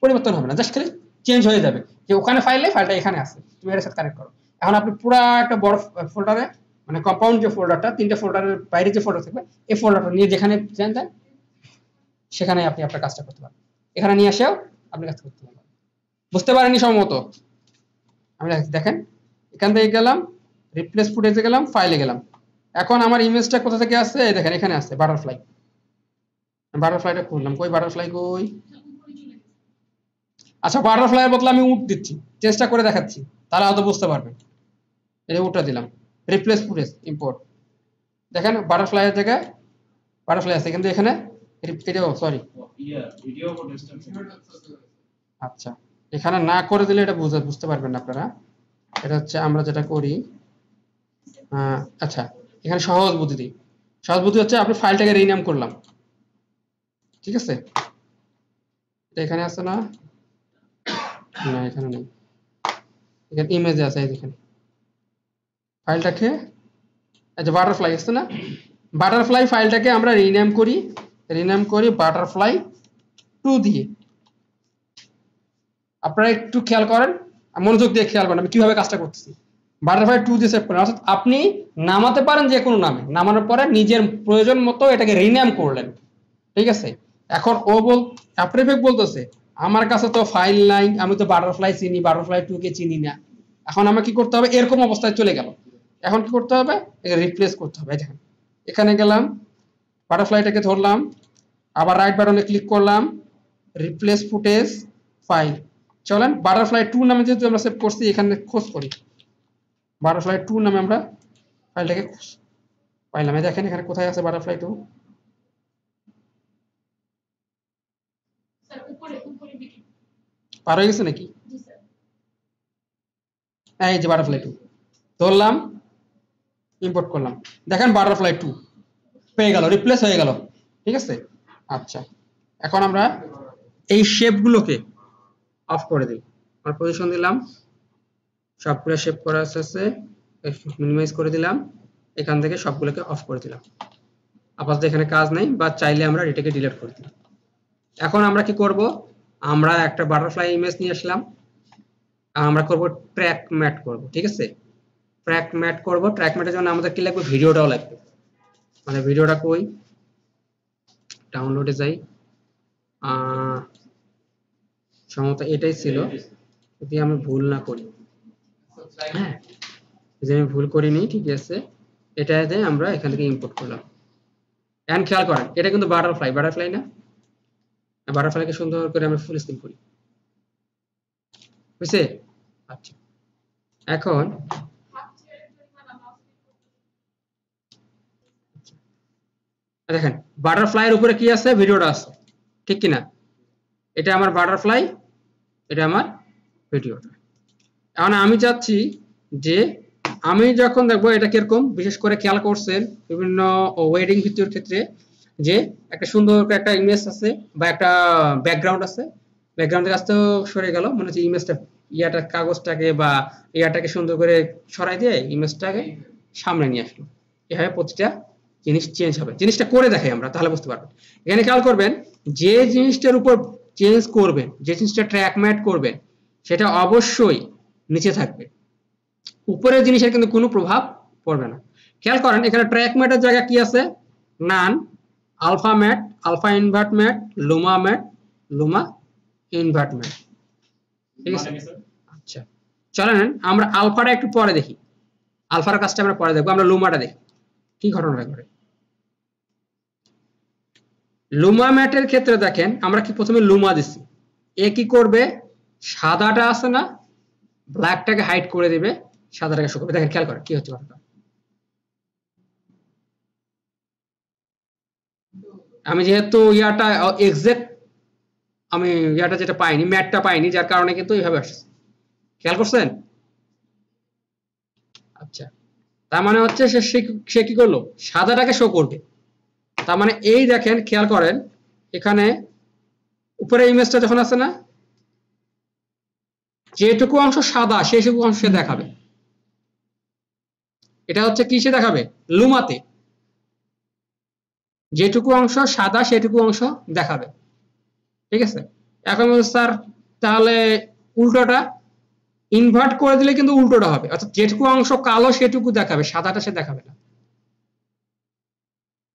পরিবর্তন হবে না, জাস্ট খালি চেঞ্জ হয়ে যাবে যে ওখানে ফাইলটা এখানে আছে, তুমি এর সাথে কানেক্ট করো। এখন আপনি পুরো একটা বড় ফোল্ডারে, মানে কম্পাউন্ড যে ফোল্ডারটা, তিনটা ফোল্ডারের বাইরে যে ফোল্ডার থাকবে এই ফোল্ডারটা নিয়ে যেখানে যান সেখানে আপনি আপনার কাজটা করতে পারেন, এখানে নিয়ে এসেও আপনি কাজ করতে পারবেন। বুঝতে পারেননি সম্ভবত? আমি দেখেন এখান থেকে গেলাম, রিপ্লেস ফুটেজে গেলাম, ফাইলে গেলাম, এখন আমার ইমেজটা কোথা থেকে আসছে, এই দেখেন এখানে আসছে বাটারফ্লাই, বাটারফ্লাইটা খুললাম, কই বাটারফ্লাই কই, আচ্ছা বাটারফ্লাইয়ের বদলে আমি উট দিচ্ছি, চেষ্টা করে দেখাচ্ছি, তাহলে হয়তো বুঝতে পারবেন। এই যে উটটা দিলাম, রিপ্লেস ফুটেজ ইম্পোর্ট, দেখেন বাটারফ্লাই এর জায়গায় বাটারফ্লাই আছে, কিন্তু এখানে এটাও সরি ভিডিও ফুটেজটা আচ্ছা এখানে না করে দিলে এটা বুঝতে পারবেন না আপনারা। এটা হচ্ছে আমরা যেটা করি, আচ্ছা এখানে সহজ বুদ্ধি দিই। সহজ বুদ্ধি হচ্ছে আপনি ফাইলটাকে রিনেম করলাম, ঠিক আছে? এটা এখানে আছে না? না এখানে নেই, এখানে ইমেজে আছে। এই দেখেন ফাইলটাকে, আচ্ছা বাটারফ্লাই আছে না, বাটারফ্লাই ফাইলটাকে আমরা রিনেম করি বাটারফ্লাই 2 দিয়ে। আপনারা একটু খেয়াল করেন, মনোযোগ দিয়ে খেয়াল করেন আমি কিভাবে কাজটা করতেছি। বাটারফ্লাই 2 দিয়ে সেভ করেন, অর্থাৎ আপনি নামাতে পারেন যে কোনো নামে, নামানোর পরে নিজের প্রয়োজন মতো এটাকে রিনেম করলেন, ঠিক আছে? এখন আফটার ইফেক্ট বলতেছে আমার কাছে তো ফাইল নাই, আমি তো বাটারফ্লাই চিনি, বাটারফ্লাই 2 কে চিনি না। এখন আমাকে কি করতে হবে, এরকম অবস্থায় চলে গেল, এখন কি করতে হবে, একে রিপ্লেস করতে হবে। দেখেন এখানে গেলাম, বাটারফ্লাইটাকে ধরলাম, আবার রাইট বাটনে ক্লিক করলাম, রিপ্লেস ফুটেজ ফাইল। চলেন বাটারফ্লাই 2 নামে যেহেতু আমরা সেভ করছি, এখানে খোঁজ করি বাটারফ্লাই 2 নামে আমরা ফাইলটাকে পাইলাম। দেখেন এখানে কোথায় আছে বাটারফ্লাই 2, স্যার উপরে দেখি। পার হয়ে গেছে নাকি? জি স্যার। এই যে বাটারফ্লাই 2 ধরলাম, ইম্পোর্ট করলাম, দেখেন বাটারফ্লাই 2 পেয়ে গেল, রিপ্লেস হয়ে গেল, ঠিক আছে? আচ্ছা এখন আমরা এই শেপগুলোকে অফ করে দিই। আমরা পজিশন দিলাম, সবগুলো শেপ করা আছে, মিনিমাইজ করে দিলাম, এখান থেকে সবগুলোকে অফ করে দিলাম। আপাতত এখানে কাজ নেই, বা চাইলে আমরা এটাকে ডিলিট করে দিই। এখন আমরা কি করব, আমরা একটা বাটারফ্লাই ইমেজ নিয়ে আসলাম, আমরা করব ট্র্যাক ম্যাট করব, ঠিক আছে? ট্র্যাক ম্যাট করব, ট্র্যাক ম্যাটের জন্য আমাদের কি লাগবে, ভিডিওটাও লাগবে। মানে ভিডিওটা কই, ডাউনলোডে যাই, সম্ভবত এটাই ছিল যদি আমি ভুল না করি, হ্যাঁ যদি আমি ভুল করিনি, ঠিক আছে? এটা দিয়ে আমরা এখান থেকে ইম্পোর্ট করলাম। এখন খেয়াল করেন এটা কিন্তু বাটারফ্লাই না, বাটারফ্লাইকে সুন্দর করে আমরা ফুল স্ক্রিন করি, বুঝছে? আচ্ছা এখন দেখেন বাটারফ্লাইয়ের উপরে কি আছে, ভিডিওটা আছে, ঠিক কিনা? এটা আমার বাটারফ্লাই, এটা আমার ভিডিওটা। এখন আমি চাচ্ছি যে আমি যখন দেখবো এটা কিরকম, বিশেষ করে খেয়াল করছেন বিভিন্ন ওয়েডিং ভিডিওর ক্ষেত্রে যে একটা সুন্দর একটা ইমেজ আছে বা একটা ব্যাকগ্রাউন্ড আছে, ব্যাকগ্রাউন্ডের কাছ থেকেও সরে গেল, মনে হচ্ছে ইমেজটা কাগজটাকে বা ইয়াটাকে সুন্দর করে সরাই দিয়ে ইমেজটাকে সামনে নিয়ে আসলো। এভাবে প্রতিটা জিনিস চেঞ্জ হবে। জিনিসটা করে দেখাই আমরা, তাহলে বুঝতে পারবেন। এখানে খেয়াল করবেন যে জিনিসটার উপর চেঞ্জ করবেন, যে জিনিসটা ট্র্যাক ম্যাট করবেন, সেটা অবশ্যই নিচে থাকবে, উপরের জিনিসের কিন্তু কোনো প্রভাব পড়বে না। খেয়াল করেন এখানে ট্র্যাক ম্যাটের জায়গায় কি আছে, none, alpha matte, alpha invert matte, luma matte, luma invert matte, ঠিক আছে? আচ্ছা চলেন আমরা আলফাটা একটু পরে দেখি, আলফার কাজটা আমরা পরে দেখবো, আমরা লুমাটা দেখি কি ঘটনাটা ঘটে। লুমা ম্যাটের ক্ষেত্রে দেখেন আমরা কি প্রথমে লুমা দিছি, এ কি করবে, সাদাটা আছে না, ব্ল্যাকটাকে হাইড করে দিবে, সাদাটাকে শো করবে। দেখেন খেয়াল করেন কি হচ্ছে ঘটনা। আমি যেহেতু ইয়াটা এক্সাক্ট আমি ইয়াটা যেটা পাইনি, ম্যাটটা পাইনি, যার কারণে কিন্তু এইভাবে আসছে, খেয়াল করছেন? আচ্ছা তার মানে হচ্ছে সে কি করলো, সাদাটাকে শো করবে। তার মানে এই দেখেন খেয়াল করেন এখানে উপরে ইমেজটা যখন আছে না, যেটুকু অংশ সাদা সেইটুকু অংশ দেখাবে। এটা হচ্ছে কিসে দেখাবে, লুমাতে যেটুকু অংশ সাদা সেটুকু অংশ দেখাবে, ঠিক আছে? এখন স্যার তাহলে উল্টোটা, ইনভার্ট করে দিলে কিন্তু উল্টোটা হবে, অর্থাৎ যেটুকু অংশ কালো সেটুকু দেখাবে, সাদাটা সে দেখাবে না।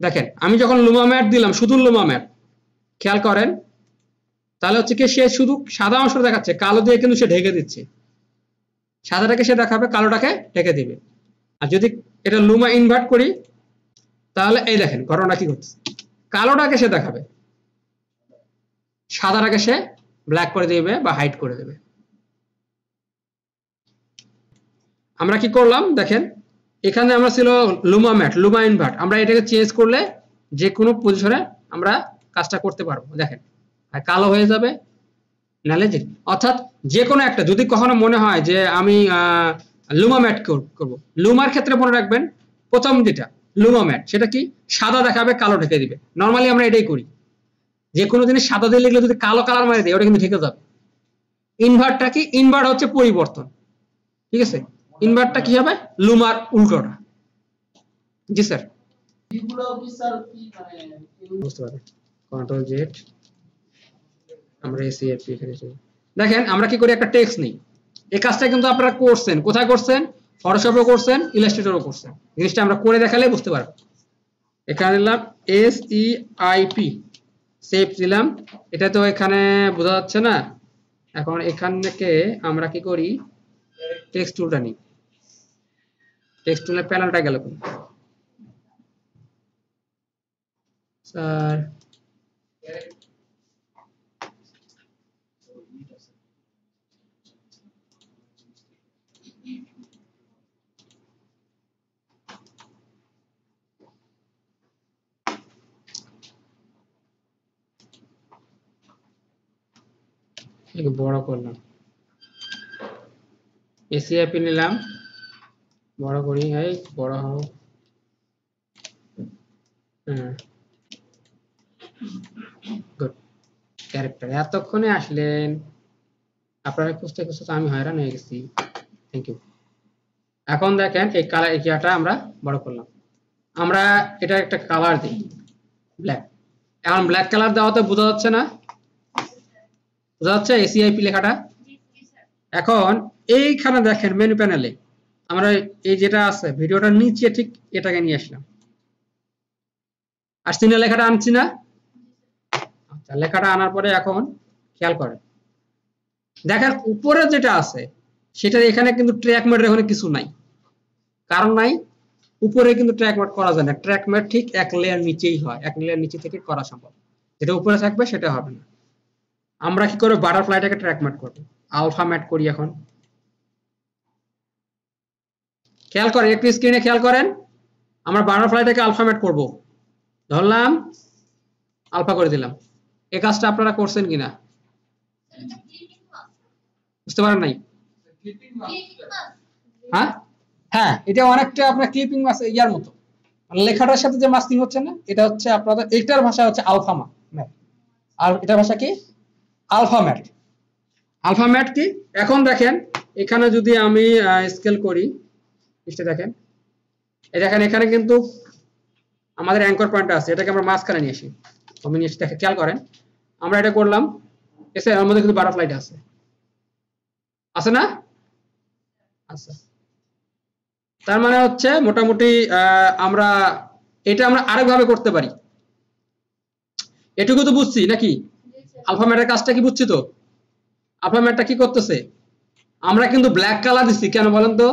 দেখেন আমি যখন লুমা ম্যাট দিলাম, শুধু লুমা ম্যাট, খেয়াল করেন তাহলে হচ্ছে কি সে শুধু সাদা অংশ দেখাচ্ছে, কালো দিয়ে কিন্তু সে ঢেকে দিচ্ছে, সাদাটাকে সে দেখাবে, কালোটাকে ঢেকে দিবে। আর যদি এটা লুমা ইনভার্ট করি তাহলে এই দেখেন ঘটনা কি ঘটছে, কালোটাকে সে দেখাবে, সাদাটাকে সে ব্ল্যাক করে দিবে বা হাইড করে দেবে। আমরা কি করলাম দেখেন, এখানে আমরা ছিল লুমা ম্যাট, লুমা ইনভার্ট, আমরা এটাকে চেঞ্জ করলে যে কোনো পজিশনে আমরা কাজটা করতে পারবো। দেখেন আর কালো হয়ে যাবে, নাহলে যে অর্থাৎ যে কোনো একটা যদি কখনো মনে হয় যে আমি লুমা ম্যাট করব, লুমার ক্ষেত্রে মনে রাখবেন প্রথম যেটা লুমা ম্যাট সেটা কি সাদা দেখাবে, কালো ঢেকে দিবে। নরমালি আমরা এটাই করি, যে কোনো জিনিস সাদা দিয়ে লিখলে যদি কালো কালার মারি দেয় ওটা কিন্তু ঢেকে যাবে। ইনভার্টটা কি, ইনভার্ট হচ্ছে পরিবর্তন, ঠিক আছে, ইনভার্টটা কি হবে লুমার উল্টোটা। জি স্যার, এগুলো কি স্যার কি মানে বুঝতে পারবেন। কন্ট্রোল জেড, আমরা এসিএফপি এখানে দেখেন আমরা কি করি একটা টেক্সট নেই। এই কাজটা কিন্তু আপনারা করছেন, কোথায় করছেন, ফটোশপে করছেন, ইলাস্ট্রেটরও করছেন। জিনিসটা আমরা করে দেখালে বুঝতে পারবো। এখানে দিলাম SEIP, সেভ দিলাম। এটা তো এখানে বোঝা যাচ্ছে না। এখন এখান থেকে আমরা কি করি, টেক্সট টুলটা নিই। টেক্সট টুলের প্যানেলটা গেল কোন স্যার, বড় করলাম, এসিআইপি নিলাম, বড় করি, এই বড় হোক। গুড, ক্যারেক্টার এতক্ষণে আসলেন আপনারা, খুঁজতে খুঁজতে আমি হয়রান হয়ে গেছি। Thank you. এখন দেখেন এই কালার এরিয়াটা আমরা বড় করলাম, আমরা এটা একটা কালার দিই ব্ল্যাক। এখন ব্ল্যাক কালার দেওয়াতে বোঝা যাচ্ছে না, বোঝা যাচ্ছে এসিআইপি লেখাটা। এখন এইখানে দেখেন মেনু প্যানেলে আমরা এই যেটা আছে ভিডিওটার নিচে ঠিক এটাকে নিয়ে আসলাম, আসছি না, লেখাটা আনছি না। আচ্ছা, লেখাটা আনার পরে এখন খেয়াল করেন, দেখেন উপরে যেটা আছে সেটা এখানে কিন্তু ট্র্যাক ম্যাটের এখানে কিছু নাই, কারণ নাই, উপরে কিন্তু ট্র্যাক ম্যাট করা যায় না। ট্র্যাক ম্যাট ঠিক এক লেয়ার নিচেই হয়, এক লেয়ার নিচে থেকে করা সম্ভব। যেটা উপরে থাকবে সেটা হবে না। আমরা কি করব, বাটারফ্লাইটাকে ট্র্যাক ম্যাট করব, আলফা ম্যাট করি। এখন খেয়াল করেন, একটু স্ক্রিনে খেয়াল করেন, আমরা বাটারফ্লাইটাকে আলফা ম্যাট করব, ধরলাম আলফা করে দিলাম। এই কাজটা আপনারা করছেন কিনা বুঝতে পারেন নাই? হ্যাঁ হ্যাঁ, এটা অনেকটা আপনার ক্লিপিং মাস ইয়ার মতো, লেখাটার সাথে যে মাস্কিং হচ্ছে না, এটা হচ্ছে আপনাদের এটার ভাষা হচ্ছে আলফা ম্যাট, আর এটার ভাষা কি আলফা ম্যাট। আলফা ম্যাট কি, এখন দেখেন এখানে যদি আমি স্কেল করি, দেখেন এই দেখেন এখানে কিন্তু আমাদের অ্যাঙ্কর পয়েন্ট আছে, এটাকে আমরা মাঝখানে নিয়ে আসি। আমি নিয়ে দেখে খেয়াল করেন, আমরা এটা করলাম, এসে এর মধ্যে কিন্তু বাটারফ্লাইটা আছে না? আচ্ছা, তার মানে হচ্ছে মোটামুটি আমরা এটা আমরা আরেকভাবে করতে পারি। এটুকু তো বুঝছি নাকি? আলফা ম্যাটের কাজটা কি বুঝছি তো? আলফা ম্যাটটা কি করতেছে, আমরা কিন্তু ব্ল্যাক কালার দিচ্ছি, কেন বলেন তো?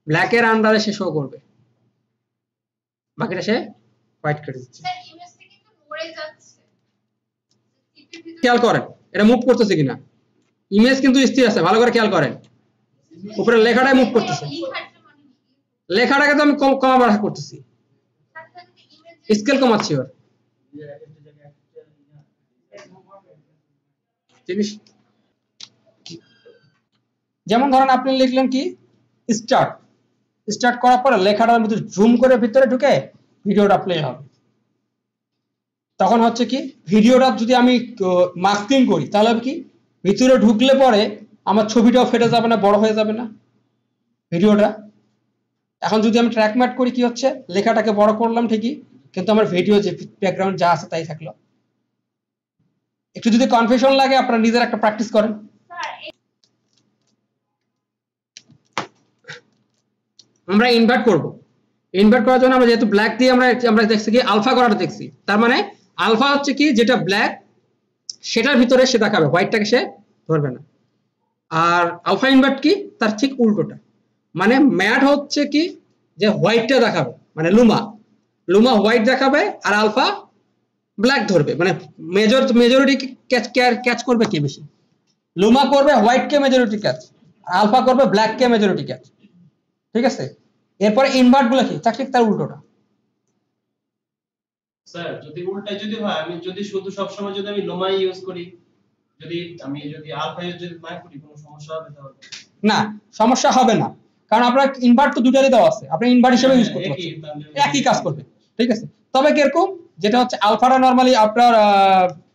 ব্ল্যাকের আন্ডারে সে শো করবে, বাকিটা সে হোয়াইট করে দিচ্ছে। খেয়াল করেন এটা মুভ করতেছে কিনা, ইমেজ কিন্তু স্থির আছে, ভালো করে খেয়াল করেন, উপরে লেখাটাই মুভ করতেছে। লেখাটাকে তো আমি কম বাড়া করতেছি, স্কেল কমাচ্ছি ওর জিনিস। যেমন ধরেন আপনি লিখলেন কি স্টার্ট করার পরে লেখাটার মধ্যে জুম করে ভিতরে ঢুকে ভিডিওটা প্লে হবে। তখন হচ্ছে কি ভিডিওটা যদি আমি মাস্কিং করি তাহলে কি ভিতরে ঢুকলে পরে আমার ছবিটাও ফেটে যাবে না, বড় হয়ে যাবে না ভিডিওটা। এখন যদি আমি ট্র্যাক ম্যাট করি কি হচ্ছে, লেখাটাকে বড় করলাম ঠিকই, কিন্তু আমার ভিডিও যে ব্যাকগ্রাউন্ড যা আছে তাই থাকলো। একটু যদি কনফিউশন লাগে আপনারা নিজের একটা প্র্যাকটিস করেন। আমরা ইনভার্ট করব, ইনভার্ট করার জন্য আমরা যেহেতু ব্ল্যাক দিয়ে আমরা দেখছি কি আলফা করাটা দেখছি, তার মানে আলফা হচ্ছে কি যেটা ব্ল্যাক সেটার ভিতরে সে দেখাবে, হোয়াইটটাকে সে ধরবে না। আর আলফা ইনভার্ট কি তার ঠিক উল্টোটা, মানে ম্যাট হচ্ছে কি যে হোয়াইটটা দেখাবে, মানে লুমা হোয়াইট দেখাবে আর আলফা ব্ল্যাক ধরবে, মানে মেজরিটি ক্যাচ করবে কি বেশি, লুমা করবে হোয়াইট কে মেজরিটি ক্যাচ, আলফা করবে ব্ল্যাক কে মেজরিটি ক্যাচ। ঠিক আছে, এরপরে ইনভার্ট গুলো কি ঠিক তার উল্টোটা। স্যার যদি উল্টা যদি হয়, আমি যদি শুধু সব সময় যদি আমি লোমাই ইউজ করি, যদি আলফা ইউজ যদি না করি, কোনো সমস্যা হবে তাহলে? না, সমস্যা হবে না, কারণ আপনার ইনভার্ট তো দুটারই দেওয়া আছে, আপনি ইনভার্ট হিসেবে ইউজ করতে পারছেন, একই কাজ করবে। ঠিক আছে, তবে কিরকম, যেটা হচ্ছে আলফাটা নরমালি আপনার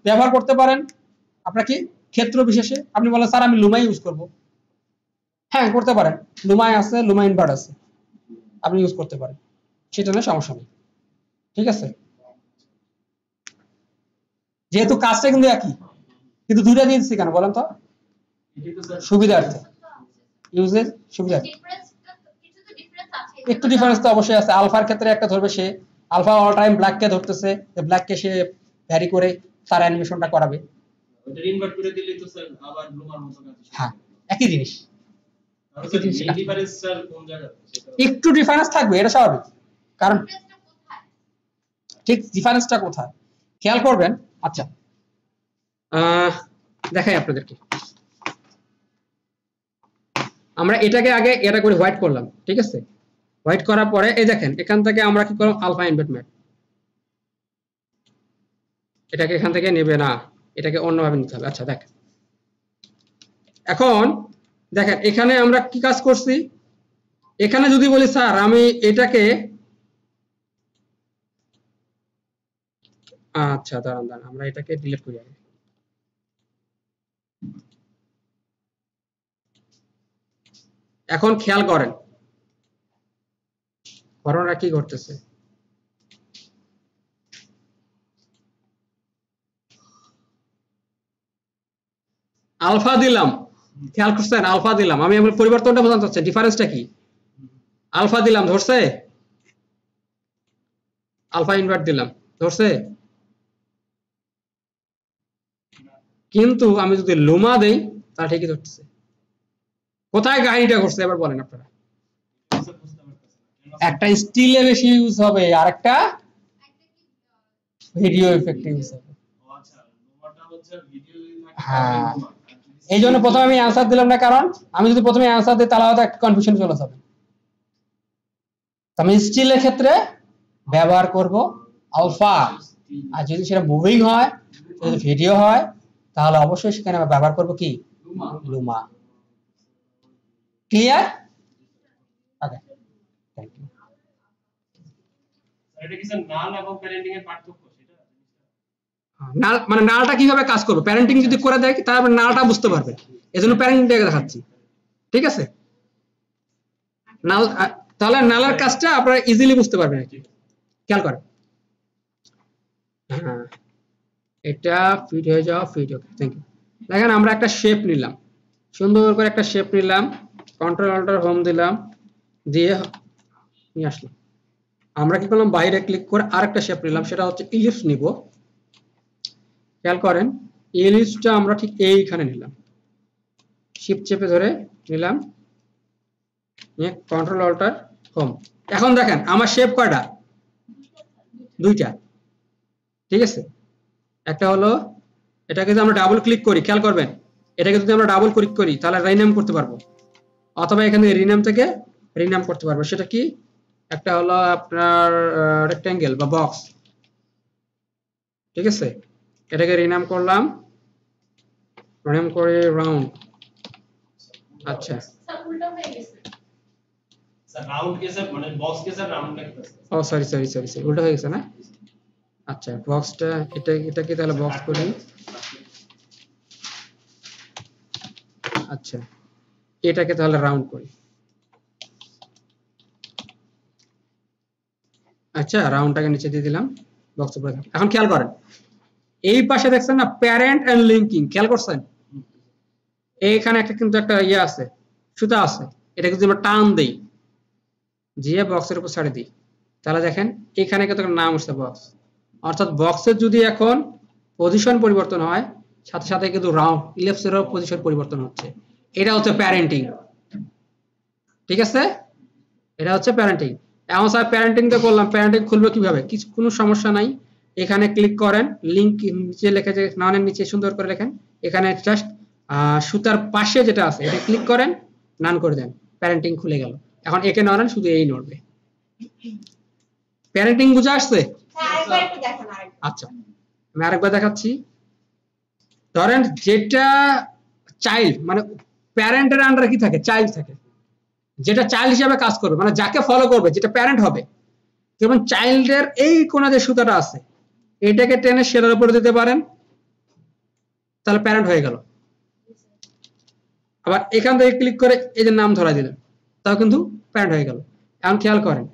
ব্যবহার করতে পারেন আপনার কি ক্ষেত্র বিশেষে। আপনি বলেন স্যার আমি লুমাই ইউজ করব, হ্যাঁ করতে পারেন, লুমাই আছে, লুমা ইনভার্ট আছে, আপনি ইউজ করতে পারেন, সেটা নিয়ে সমস্যা নেই। ঠিক আছে, যেহেতু কাজটা কিন্তু একই, কিন্তু দুইটা দিয়ে দিচ্ছি কেন বলেন তো? সুবিধার্থে, ইউজের সুবিধার্থে। একটু ডিফারেন্স তো অবশ্যই আছে। আলফার ক্ষেত্রে একটা ধরবে সে আলফা অল টাইম ব্ল্যাক কে ধরতেছে, ব্ল্যাক কে সে ভ্যারি করে তার অ্যানিমেশনটা করাবে, ওটা ইনভার্ট করে দিলে তো স্যার আবার ব্লুমার মতো কাজ। হ্যাঁ একই জিনিস, ডিফারেন্স স্যার কোন জায়গাতে? একটু ডিফারেন্স থাকবে, এটা স্বাভাবিক, কারণ ঠিক ডিফারেন্সটা কোথায় খেয়াল করবেন। আচ্ছা দেখাই আপনাদেরকে, আমরা এটাকে আগে এটা করে হোয়াইট করলাম, ঠিক আছে, হোয়াইট করার পরে এই দেখেন এখান থেকে আমরা কি করলাম, আলফা ইনভার্ট ম্যাট, এটাকে এখান থেকে নেবে না, এটাকে অন্যভাবে নিতে হবে। আচ্ছা দেখেন, এখন দেখেন এখানে আমরা কি কাজ করছি, এখানে যদি বলি স্যার আমি এটাকে, আচ্ছা দাঁড়ান আমরা এটাকে ডিলিট করি আগে। এখন খেয়াল করেন ঘটনাটা কি ঘটতেছে। আলফা দিলাম, খেয়াল করছেন আলফা দিলাম, আমি পরিবর্তনটা বোঝাতে চাচ্ছি, ডিফারেন্সটা কি, আলফা দিলাম ধরছে, আলফা ইনভার্ট দিলাম ধরছে, কিন্তু আমি যদি লুমা দেই তাহলে ঠিকই ধরতেছে। কোথায় কাহিনীটা করছে এবার বলেন আপনারা? একটা স্টিলে বেশি ইউজ হবে আর একটা ভিডিও এফেক্ট ইউজ হবে। আচ্ছা লুমাটা হচ্ছে ভিডিও থাকে, হ্যাঁ এই জন্য প্রথমে আমি অ্যানসার দিলাম না, কারণ আমি যদি প্রথমে অ্যানসার দিই তাহলে হয়তো একটা কনফিউশন চলে যাবে। আমি স্টিলের ক্ষেত্রে ব্যবহার করব আলফা, আর যদি সেটা মুভিং হয়, যদি ভিডিও হয়, তাহলে অবশ্যই সেখানে আমরা ব্যবহার করব কি, luma. Clear? Okay thank you. এটা কি স্যার নাল এবং প্যারেন্টিং এর পার্থক্য সেটা? নাল মানে নালটা কিভাবে কাজ করবে, প্যারেন্টিং যদি করে দেয় তাহলে নালটা বুঝতে পারবে, এজন্য প্যারেন্টিংটাকে দেখাচ্ছি। ঠিক আছে, নাল তাহলে নালের কাজটা আপনারা ইজিলি বুঝতে পারবেন আর কি। খেয়াল করেন, হ্যাঁ এটা ফিট হয়ে যাও, ফিট। Okay thank you. দেখেন আমরা একটা শেপ নিলাম, সুন্দর করে একটা শেপ নিলাম, কন্ট্রোল অল্টার হোম দিলাম, দিয়ে নিয়ে আসলাম। আমরা কি করলাম, বাইরে ক্লিক করে আরেকটা শেপ নিলাম, সেটা হচ্ছে ইলিপস নিব। খেয়াল করেন ইলিপসটা আমরা ঠিক এইখানে নিলাম, শিফট চেপে ধরে নিলাম, নিয়ে কন্ট্রোল অল্টার হোম। এখন দেখেন আমার শেপ কয়টা, দুইটা। ঠিক আছে, একটা হলো এটাকে যদি আমরা ডাবল ক্লিক করি, খেয়াল করবেন এটাকে যদি আমরা ডাবল ক্লিক করি তাহলে রিনেম করতে পারবো, অথবা এখানে রিনেম থেকে রিনেম করতে পারবো। সেটা কি, একটা হলো আপনার রেক্ট্যাঙ্গেল বা বক্স। ঠিক আছে, এটাকে রিনেম করলাম, রিনেম করে রাউন্ড। আচ্ছা স্যার উল্টো হয়ে গেছে, স্যার রাউন্ড কে স্যার মানে বক্স কে স্যার রাউন্ড লাগতেছে। ও সরি উল্টো হয়ে গেছে না। আচ্ছা বক্সটা এটাকে তাহলে বক্স করি। আচ্ছা এটাকে তাহলে রাউন্ড করি। আচ্ছা রাউন্ডটাকে নিচে দিয়ে দিলাম, বক্স উপরে। এখন খেয়াল করেন এই পাশে দেখছেন না প্যারেন্ট এন্ড লিংকিং, খেয়াল করছেন এইখানে একটা কিন্তু একটা ইয়ে আছে, সুতা আছে, এটাকে যদি আমরা টান দেই, দিয়ে বক্সের উপর ছাড়ে দিই, তাহলে দেখেন এখানে কিন্তু একটা নাম আসছে বক্স। অর্থাৎ বক্সের যদি এখন পজিশন পরিবর্তন হয়, সাথে সাথে কিন্তু রাউন্ড ইলিপসেরও পজিশন পরিবর্তন হচ্ছে। এটা হচ্ছে প্যারেন্টিং। ঠিক আছে, এটা হচ্ছে প্যারেন্টিং। এখন স্যার প্যারেন্টিং তো করলাম, প্যারেন্টিং খুলবে কিভাবে, কিছু কোনো সমস্যা নাই, এখানে ক্লিক করেন, লিংক নিচে লেখা যে নানের নিচে সুন্দর করে লেখেন, এখানে জাস্ট সুতার পাশে যেটা আছে এটা ক্লিক করেন, নান করে দেন, প্যারেন্টিং খুলে গেল। এখন একে নড়ান, শুধু এই নড়বে। প্যারেন্টিং বুঝে আসছে? আরেকবার একটু দেখান আরেকবার। আচ্ছা, আমি আরেকবার দেখাচ্ছি। ধরেন যেটা চাইল্ড, মানে প্যারেন্টের আন্ডারে কি থাকে? চাইল্ড থাকে। যেটা চাইল্ড হিসেবে কাজ করবে, মানে যাকে ফলো করবে, যেটা প্যারেন্ট হবে। যেমন চাইল্ডের এই কোণে যে সুতাটা আছে, এটাকে টেনে সেটার উপরে দিতে পারেন, তাহলে প্যারেন্ট হয়ে গেল। আবার এখান থেকে ক্লিক করে এই যে নাম ধরা দিলেন, তাও কিন্তু প্যারেন্ট হয়ে গেল। এখন খেয়াল করেন,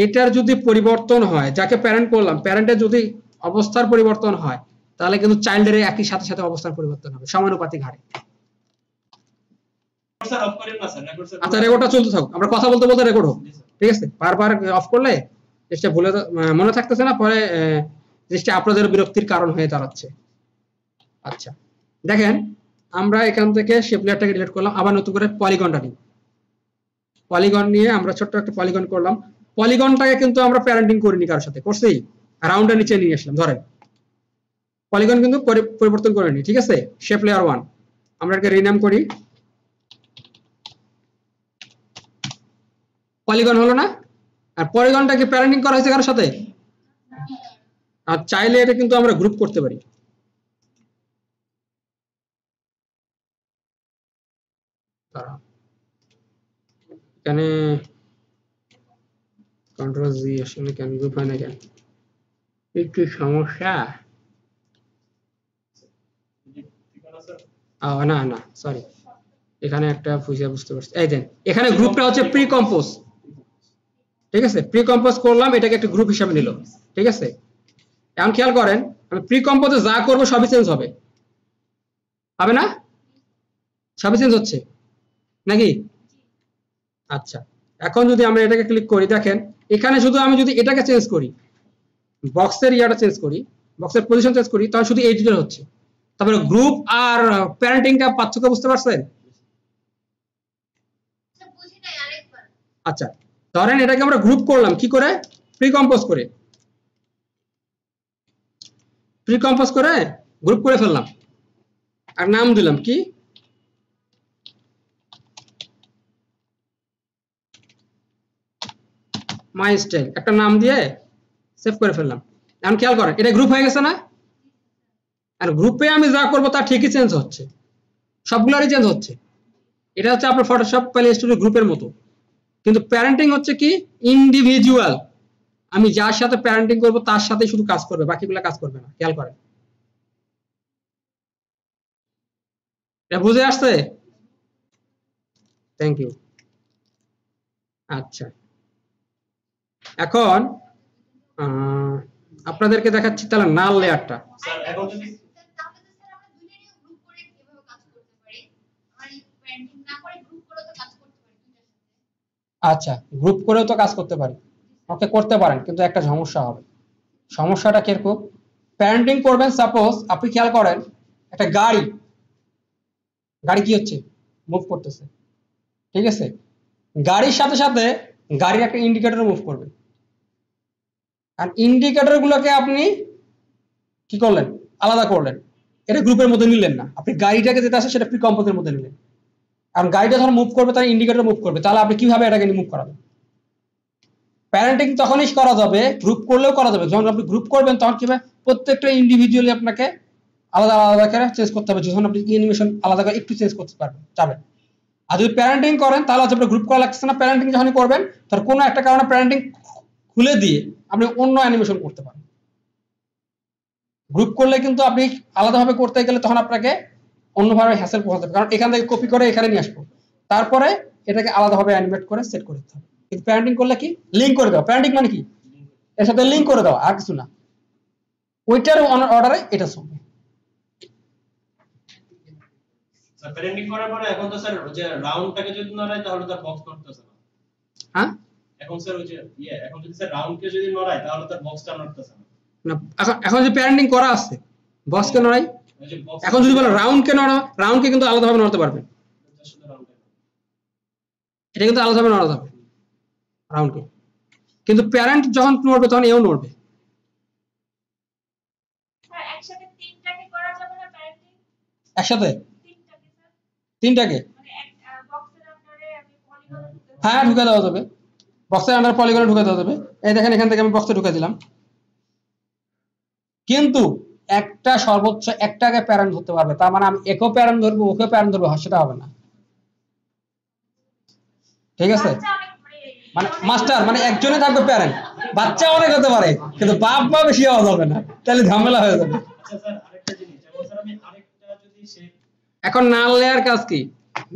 এটার যদি পরিবর্তন হয়, যাকে প্যারেন্ট করলাম, প্যারেন্টের যদি অবস্থার পরিবর্তন হয়, তাহলে কিন্তু চাইল্ডের একই সাথে সাথে অবস্থার পরিবর্তন হবে সমানুপাতিক হারে। স্যার অফ করেন না স্যার, রেকর্ড স্যার। আচ্ছা, রেকর্ডটা চলতে থাকুক, আমরা কথা বলতে বলতে রেকর্ড হোক, ঠিক আছে? বারবার অফ করলে জিনিসটা ভুলে মনে থাকতেছে না, পরে জিনিসটা আপনাদের বিরক্তির কারণ হয়ে দাঁড়াচ্ছে। আচ্ছা, দেখেন আমরা এখান থেকে শেপ লেয়ারটাকে ডিলিট করলাম, আবার নতুন করে পলিগনটা নিই। পলিগন নিয়ে আমরা ছোট্ট একটা পলিগন করলাম। পলিগনটাকে কিন্তু আমরা প্যারেন্টিং করিনি কারোর সাথে, করছি? রাউন্ডের নিচে নিয়ে আসলাম। ধরেন পলিগন কিন্তু পরিবর্তন করিনি, ঠিক আছে? শেপ লেয়ার 1 আমরা এটাকে রিনেম করি, পলিগন হলো না? আর পলিগনটাকে প্যারেন্টিং করা হয়েছে কারোর সাথে? আর চাইলে এটা কিন্তু আমরা গ্রুপ করতে পারি। এখানে কন্ট্রোল জি আসলে কেন গ্রুপ হয় না কেন? একটু সমস্যা। না না, সরি, এখানে একটা ফুসিয়া বুঝতে পারছি। এই দেন, এখানে গ্রুপটা হচ্ছে প্রি কম্পোজ, ঠিক আছে? প্রি কম্পোজ করলাম, এটাকে একটা গ্রুপ হিসাবে নিল, ঠিক আছে? এখন খেয়াল করেন, আমি প্রি কম্পোজে যা করবো সবই চেঞ্জ হবে, হবে না? সবই চেঞ্জ হচ্ছে নাকি? আচ্ছা, এখন যদি আমরা এটাকে ক্লিক করি, দেখেন এখানে শুধু আমি যদি এটাকে চেঞ্জ করি, বক্সের ইয়াটা চেঞ্জ করি, বক্সের পজিশন চেঞ্জ করি, তাহলে শুধু এই দুটো হচ্ছে। তারপরে গ্রুপ আর প্যারেন্টিংটা পার্থক্য বুঝতে পারছেন? আচ্ছা, ধরেন এটাকে আমরা গ্রুপ করলাম কি করে? প্রি কম্পোজ করে, প্রি কম্পোজ করে গ্রুপ করে ফেললাম, আর নাম দিলাম কি? মাই স্টাইল, একটা নাম দিয়ে সেভ করে ফেললাম। এখন খেয়াল করেন, এটা গ্রুপ হয়ে গেছে না? আর গ্রুপে আমি যা করবো তা ঠিকই চেঞ্জ হচ্ছে, সবগুলোরই চেঞ্জ হচ্ছে। এটা হচ্ছে আপনার ফটোশপ প্লে স্টোরের গ্রুপের মতো। কিন্তু প্যারেন্টিং হচ্ছে কি? ইন্ডিভিজুয়াল। আমি যার সাথে প্যারেন্টিং করব তার সাথে শুধু কাজ করবে, বাকিগুলো কাজ করবে না। খেয়াল করেন, এটা বুঝে আসছে? Thank you. আচ্ছা, এখন আপনাদেরকে দেখাচ্ছি তাহলে নাল লেয়ারটা। স্যার এখন যদি তাহলে তো স্যার আমরা দুইটারই গ্রুপ করে কিভাবে কাজ করতে পারি? আমরা প্যারেন্টিং না করে গ্রুপ করে তো কাজ করতে পারি দুইটার সাথে। আচ্ছা, গ্রুপ করেও তো কাজ করতে পারি, ওকে করতে পারেন, কিন্তু একটা সমস্যা হবে। সমস্যাটা কিরকম? প্যারেন্টিং করবেন, সাপোজ আপনি খেয়াল করেন একটা গাড়ি, গাড়ি কি হচ্ছে? মুভ করতেছে, ঠিক আছে? গাড়ির সাথে সাথে গাড়ির একটা ইন্ডিকেটর মুভ করবে, আর ইন্ডিকেটর গুলোকে আপনি কি করলেন? আলাদা করলেন। এটা গ্রুপের মধ্যে নিলেন না, আপনি গাড়িটাকে যেটা আছে সেটা প্রি কম্পোজের মধ্যে নিলেন। কারণ গাড়িটা যখন মুভ করবে তার ইন্ডিকেটর মুভ করবে, তাহলে আপনি কিভাবে এটাকে মুভ করাবেন? প্যারেন্টিং তখনই করা যাবে, গ্রুপ করলেও করা যাবে। যখন আপনি গ্রুপ করবেন তখন কি হবে? প্রত্যেকটা ইন্ডিভিজুয়ালি আপনাকে আলাদা আলাদা করে চেঞ্জ করতে হবে, যখন আপনি অ্যানিমেশন আলাদা করে একটু চেঞ্জ করতে পারবেন যাবেন। আর যদি প্যারেন্টিং করেন তাহলে হচ্ছে আপনার গ্রুপ করা লাগছে না। প্যারেন্টিং যখনই করবেন তার কোনো একটা কারণে প্যারেন্টিং খুলে দিয়ে আপনি অন্য অ্যানিমেশন করতে পারেন। গ্রুপ করলে কিন্তু আপনি আলাদাভাবে করতে গেলে তখন আপনাকে অন্যভাবে হ্যাসেল পোহাতে হবে, কারণ এখান থেকে কপি করে এখানে নিয়ে আসবো, তারপরে এটাকে আলাদাভাবে অ্যানিমেট করে সেট করে দিতে হবে। কিন্তু প্যারেন্টিং করলে কি? লিঙ্ক করে দেওয়া। প্যারেন্টিং মানে কি? এর সাথে লিঙ্ক করে দেওয়া, আর কিছু না। ওইটার অর্ডারে এটা চলবে। স্যার প্যারেন্টিং করার পরে এখন তো স্যার যে রাউন্ডটাকে যদি নড়াই তাহলে তার বক্স করতেছে না। হ্যাঁ, এখন স্যার ওই যে এখন যদি স্যার রাউন্ডকে যদি নড়াই তাহলে তার বক্সটা নড়তেছে না। না, এখন যে প্যারেন্টিং করা আছে বক্সকে নড়াই, ওই যে বক্স এখন যদি বলো রাউন্ডকে নড়া, রাউন্ডকে কিন্তু আলাদাভাবে নড়াতে পারবে, শুধু রাউন্ডে। এটা কিন্তু আলাদাভাবে নড়া যাবে রাউন্ডকে। কিন্তু প্যারেন্ট যখন নড়বে তখন এও নড়বে। স্যার একসাথে তিনটাকে করা যাবে না প্যারেন্টিং? একসাথে তিনটাকে স্যার, তিনটাকে? মানে এক বক্সের আন্ডারে আমি পলিগন দিতে হ্যাঁ ঢুকে দেওয়া যাবে, বক্সের আন্ডার পলিগনে ঢুকে দেওয়া যাবে। এই দেখেন এখান থেকে আমি বক্সে ঢুকে দিলাম, কিন্তু একটা সর্বোচ্চ একটাকে প্যারেন্ট ধরতে পারবে, তার মানে আমি একও প্যারেন্ট ধরবো ওকে প্যারেন্ট ধরবো, সেটা হবে না। ঠিক আছে, মানে মাস্টার মানে একজনে থাকবে প্যারেন্ট, বাচ্চা অনেক হতে পারে কিন্তু বাপ মা বেশি হওয়া যাবে না, তাহলে ঝামেলা হয়ে যাবে। আচ্ছা স্যার আরেকটা জিনিস, যেমন স্যার আমি আরেকটা যদি সে এখন নাল লেয়ার কাজ কি,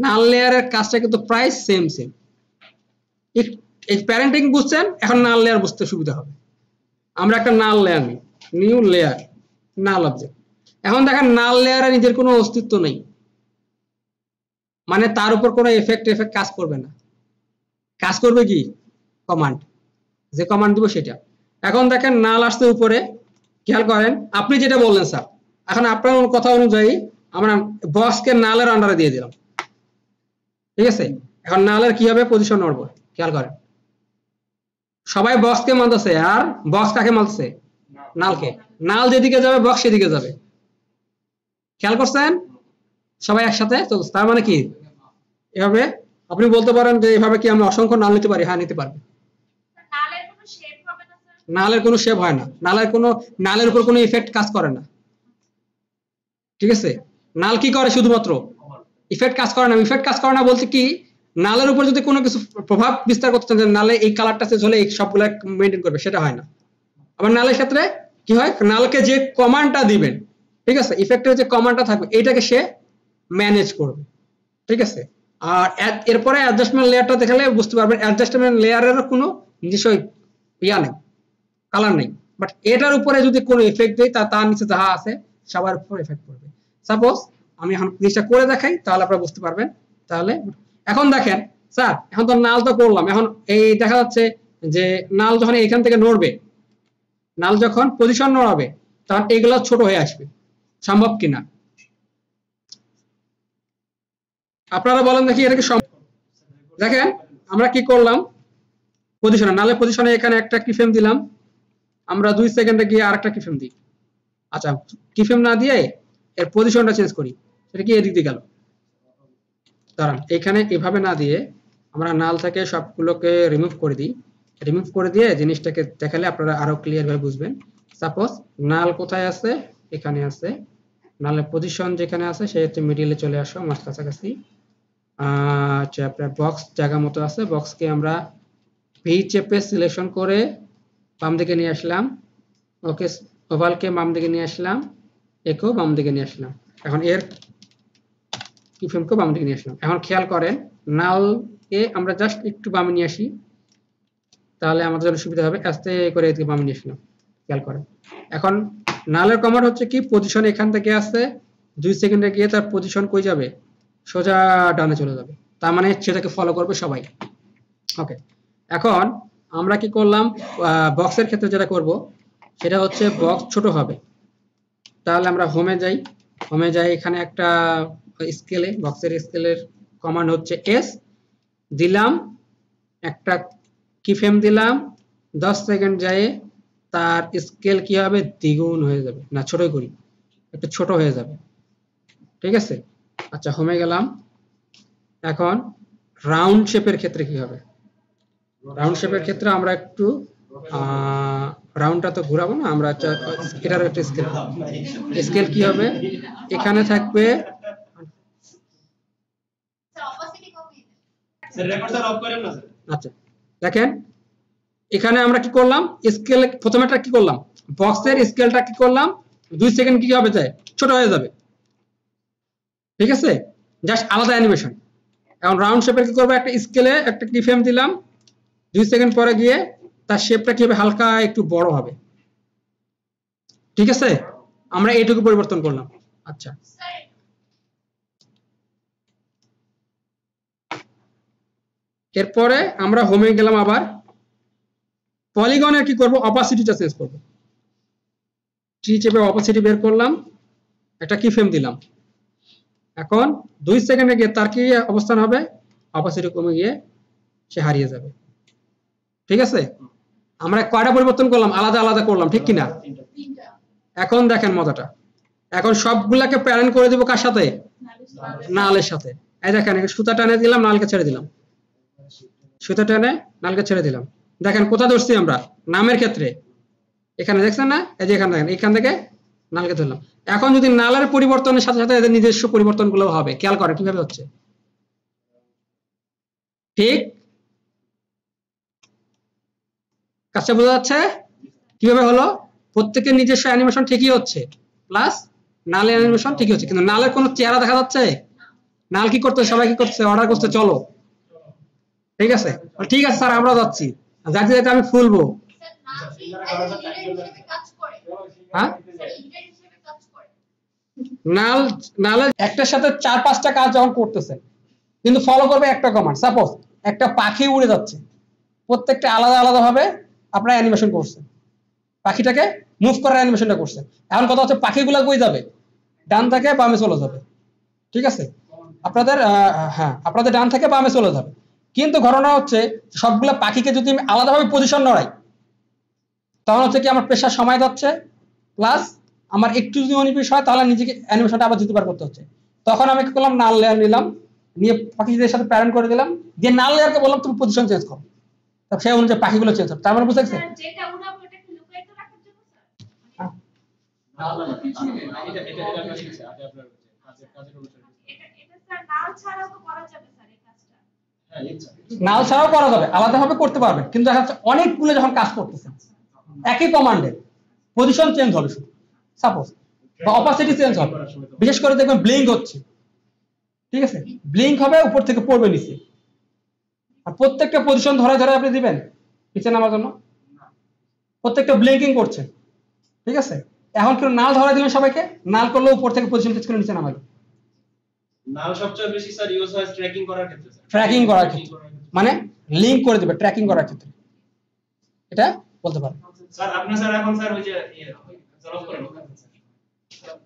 নাল লেয়ারের কাজটা কিন্তু প্রায় সেম। এই প্যারেন্টিং বুঝছেন, এখন নাল লেয়ার বুঝতে সুবিধা হবে। আমরা একটা নাল লেয়ার নিই, নিউ লেয়ার, নাল অবজেক্ট। এখন দেখেন নাল লেয়ারে নিজের কোনো অস্তিত্ব নেই, মানে তার উপর কোনো এফেক্ট কাজ করবে না। কাজ করবে কি কমান্ড, যে কমান্ড দিব সেটা। এখন দেখেন নাল আসছে উপরে, খেয়াল করেন আপনি যেটা বললেন স্যার, এখন আপনার কথা অনুযায়ী আমরা বক্সকে নালের আন্ডারে দিয়ে দিলাম, ঠিক আছে। এখন নালের কি হবে, পজিশন নড়বো, খেয়াল করেন সবাই বক্সকে মানতেছে, আর বক্স কাকে মানতেছে, নালকে। নাল যেদিকে যাবে বক্স সেদিকে যাবে, খেয়াল করছেন সবাই একসাথে চলছে। তার মানে কি এভাবে আপনি বলতে পারেন যে এইভাবে কি আমরা অসংখ্য নাল নিতে পারি, হ্যাঁ নিতে পারবে। নালের কোনো শেপ হবে না স্যার? নালের কোনো শেপ হয় না, নালের উপর কোনো ইফেক্ট কাজ করে না, ঠিক আছে। নাল কি করে, শুধুমাত্র ইফেক্ট কাজ করে না। ইফেক্ট কাজ করে না বলতে কি, নালের উপর যদি কোনো কিছু প্রভাব বিস্তার করতে চান, নালে এই কালারটা চেঞ্জ হলে এই সবগুলো মেনটেন করবে, সেটা হয় না। আবার নালের ক্ষেত্রে কি হয়, নালকে যে কমান্ডটা দিবেন, ঠিক আছে, ইফেক্টের যে কমান্ডটা থাকবে এটাকে সে ম্যানেজ করবে, ঠিক আছে। আর এরপরে অ্যাডজাস্টমেন্ট লেয়ারটা দেখালে বুঝতে পারবেন, অ্যাডজাস্টমেন্ট লেয়ারের কোনো নিজস্ব ইয়া নেই, কালার নেই, বাট এটার উপরে যদি কোনো এফেক্ট দেই তার নিচে যাহা আছে সবার উপর এফেক্ট করবে। সাপোজ আমি এখন জিনিসটা করে দেখাই, তাহলে আপনারা বুঝতে পারবেন। তাহলে এখন দেখেন স্যার, এখন তো নাল তো করলাম, এখন এই দেখা যাচ্ছে যে নাল যখন এখান থেকে নড়বে, নাল যখন পজিশন নড়াবে তখন এগুলো ছোট হয়ে আসবে, সম্ভব কিনা আপনারা বলেন দেখি, এটা কি সম্ভব? দেখেন আমরা কি করলাম, পজিশনে, নালে পজিশনে এখানে একটা কিফ্রেম দিলাম, আমরা 2 সেকেন্ডে গিয়ে আরেকটা কিফ্রেম দিই। আচ্ছা কিফ্রেম না দিয়ে এর পজিশনটা চেঞ্জ করি, সেটা কি এদিক দিয়ে গেল, দাঁড়ান এখানে এভাবে না দিয়ে আমরা নাল থেকে সবগুলোকে রিমুভ করে দিই। রিমুভ করে দিয়ে জিনিসটাকে দেখালে আপনারা আরো ক্লিয়ার ভাবে বুঝবেন। সাপোজ নাল কোথায় আছে, এখানে আছে, নালের পজিশন যেখানে আছে সে হচ্ছে মিডিলে চলে আসো, মাঝ কাছাকাছি। আচ্ছা আপনার বক্স জায়গা মতো আছে, বক্সকে আমরা ভি চেপে সিলেকশন করে বাম দিকে নিয়ে আসলাম, ওকে ওভালকে বাম দিকে নিয়ে আসলাম, একেও বাম দিকে নিয়ে আসলাম, এখন এর কিফ্রেমকে বাম দিকে নিয়ে আসলাম। এখন খেয়াল করেন নালকে আমরা জাস্ট একটু বামে নিয়ে আসি, তাহলে আমাদের জন্য সুবিধা হবে, আস্তে করে এদিকে বামে নিয়ে আসলাম, খেয়াল করেন। এখন নালের কমান্ড হচ্ছে কি, পজিশন এখান থেকে আসছে, 2 সেকেন্ডে গিয়ে তার পজিশন কই যাবে, সোজা ডানে চলে যাবে, তার মানে সেটাকে ফলো করবে সবাই। ওকে, এখন আমরা কি করলাম, বক্সের ক্ষেত্রে যেটা করব সেটা হচ্ছে বক্স ছোট হবে, তাহলে আমরা হোমে যাই, এখানে একটা স্কেলে, বক্সের স্কেলের কমান্ড হচ্ছে এস, দিলাম একটা কিফ্রেম দিলাম, 10 সেকেন্ড যায় তার স্কেল কি হবে, দ্বিগুণ হয়ে যাবে, না ছোটই করি, একটু ছোট হয়ে যাবে, ঠিক আছে। আচ্ছা হোমে গেলাম, এখন রাউন্ড শেপের ক্ষেত্রে কি হবে, রাউন্ড শেপের ক্ষেত্রে আমরা একটু রাউন্ডটা তো ঘোরাবো না, আমরা এটার একটা স্কেল কি হবে, এখানে থাকবে, স্যার অপোজিটই কমিয়ে দেন। স্যার রেকর্ড স্যার অফ করেন না স্যার। আচ্ছা দেখেন এখানে আমরা কি করলাম, স্কেল প্রথমেটা কি করলাম, বক্সের স্কেলটা কি করলাম, 2 সেকেন্ড কি হবে যায়, ছোট হয়ে যাবে, ঠিক আছে, জাস্ট আলাদা অ্যানিমেশন। এখন রাউন্ড শেপের কি করবো, একটা স্কেলে একটা কিফ্রেম দিলাম, 2 সেকেন্ড পরে গিয়ে তার শেপটা কি হবে, হালকা একটু বড় হবে, ঠিক আছে, আমরা এইটুকু পরিবর্তন করলাম। আচ্ছা স্যার এরপরে আমরা হোমে গেলাম, আবার পলিগনের কি করব, অপাসিটিটা চেঞ্জ করব, ট্রি চেপে অপাসিটি বের করলাম, একটা কিফ্রেম দিলাম, এখন 2 সেকেন্ডে গিয়ে তার কি অবস্থান হবে, অপাসিটি কমে গিয়ে সে হারিয়ে যাবে, ঠিক আছে। আমরা কয়টা পরিবর্তন করলাম, আলাদা আলাদা করলাম, ঠিক কিনা। তিনটা এখন দেখেন মজাটা, এখন সবগুলাকে প্যারেন্ট করে দিব কার সাথে, নালের সাথে। এই দেখেন সুতা টানে দিলাম, নালকে ছেড়ে দিলাম, সুতো টেনে নালকে ছেড়ে দিলাম। দেখেন কোথা ধরছি আমরা, নামের ক্ষেত্রে এখানে দেখছেন না, এই যে এখানে দেখেন, এখান থেকে নালকে ধরলাম। এখন যদি নালের পরিবর্তনের সাথে সাথে এদের নিজস্ব পরিবর্তনগুলো হবে, খেয়াল করে কিভাবে হচ্ছে। ঠিক কাজটা বোঝা যাচ্ছে কিভাবে হলো? প্রত্যেকের নিজস্ব অ্যানিমেশন ঠিকই হচ্ছে, প্লাস নালের অ্যানিমেশন ঠিকই হচ্ছে, কিন্তু নালের কোনো চেহারা দেখা যাচ্ছে? নাল কি করতে, সবাই কি করছে, অর্ডার করছে চলো, ঠিক আছে ঠিক আছে স্যার আমরা যাচ্ছি, যাইতে যাইতে আমি ফুলবো। হ্যাঁ নাল নালের একটার সাথে 4-5টা কাজ যখন করতেছে, কিন্তু ফলো করবে একটা কমান্ড। সাপোজ একটা পাখি উড়ে যাচ্ছে, প্রত্যেকটা আলাদা আলাদা ভাবে আপনারা অ্যানিমেশন করছেন, পাখিটাকে মুভ করার অ্যানিমেশনটা করছেন। এখন কথা হচ্ছে পাখিগুলো কই যাবে, ডান থেকে বামে চলে যাবে, ঠিক আছে আপনাদের হ্যাঁ আপনাদের ডান থেকে বামে চলে যাবে। কিন্তু ঘটনা হচ্ছে সবগুলা পাখিকে যদি আমি আলাদাভাবে পজিশন নড়াই, তখন হচ্ছে কি আমার প্রেশার সময় যাচ্ছে, প্লাস আমার একটু যদি অনিপিস হয় তাহলে নিজেকে অ্যানিমেশনটা আবার দ্বিতীয়বার করতে হচ্ছে। তখন আমি কি করলাম, নাল লেয়ার নিলাম, নিয়ে পাখিদের সাথে প্যারেন্ট করে দিলাম, দিয়ে নাল লেয়ারকে বললাম তুমি পজিশন চেঞ্জ করো, তবে সেই অনুযায়ী পাখিগুলো চেঞ্জ হবে। তার মানে বুঝতে পারছেন? যেটা উড়াবো এটা কি লুকায়িত রাখার জন্য স্যার? এটা স্যার নাল ছাড়াও তো করা যাবে স্যার এই কাজটা। নাল ছাড়াও করা যাবে, আলাদাভাবে করতে পারবেন, কিন্তু দেখা যাচ্ছে অনেকগুলো যখন কাজ করতেছেন একই কমান্ডে পজিশন চেঞ্জ হবে শুধু, সাপোজ বা অপাসিটি চেঞ্জ হবে, বিশেষ করে দেখবেন ব্লিঙ্ক হচ্ছে, ঠিক আছে ব্লিঙ্ক হবে উপর থেকে পড়বে নিচে, আর প্রত্যেকটা পজিশন ধরে ধরে আপনি দিবেন নিচে নামার জন্য, প্রত্যেকটা ব্লিঙ্কিং করছে, ঠিক আছে। এখন কেউ নাল ধরা দিবেন সবাইকে, নাল করলে উপর থেকে পজিশন চেঞ্জ করে নিচে নামাবে। নাল সবচেয়ে বেশি স্যার ইউজ হয় ট্র্যাকিং করার ক্ষেত্রে স্যার, ট্র্যাকিং করার ক্ষেত্রে, মানে লিংক করে দিবে ট্র্যাকিং করার ক্ষেত্রে, এটা বলতে পারেন। স্যার আপনি স্যার এখন স্যার ওই যে জলফ করেন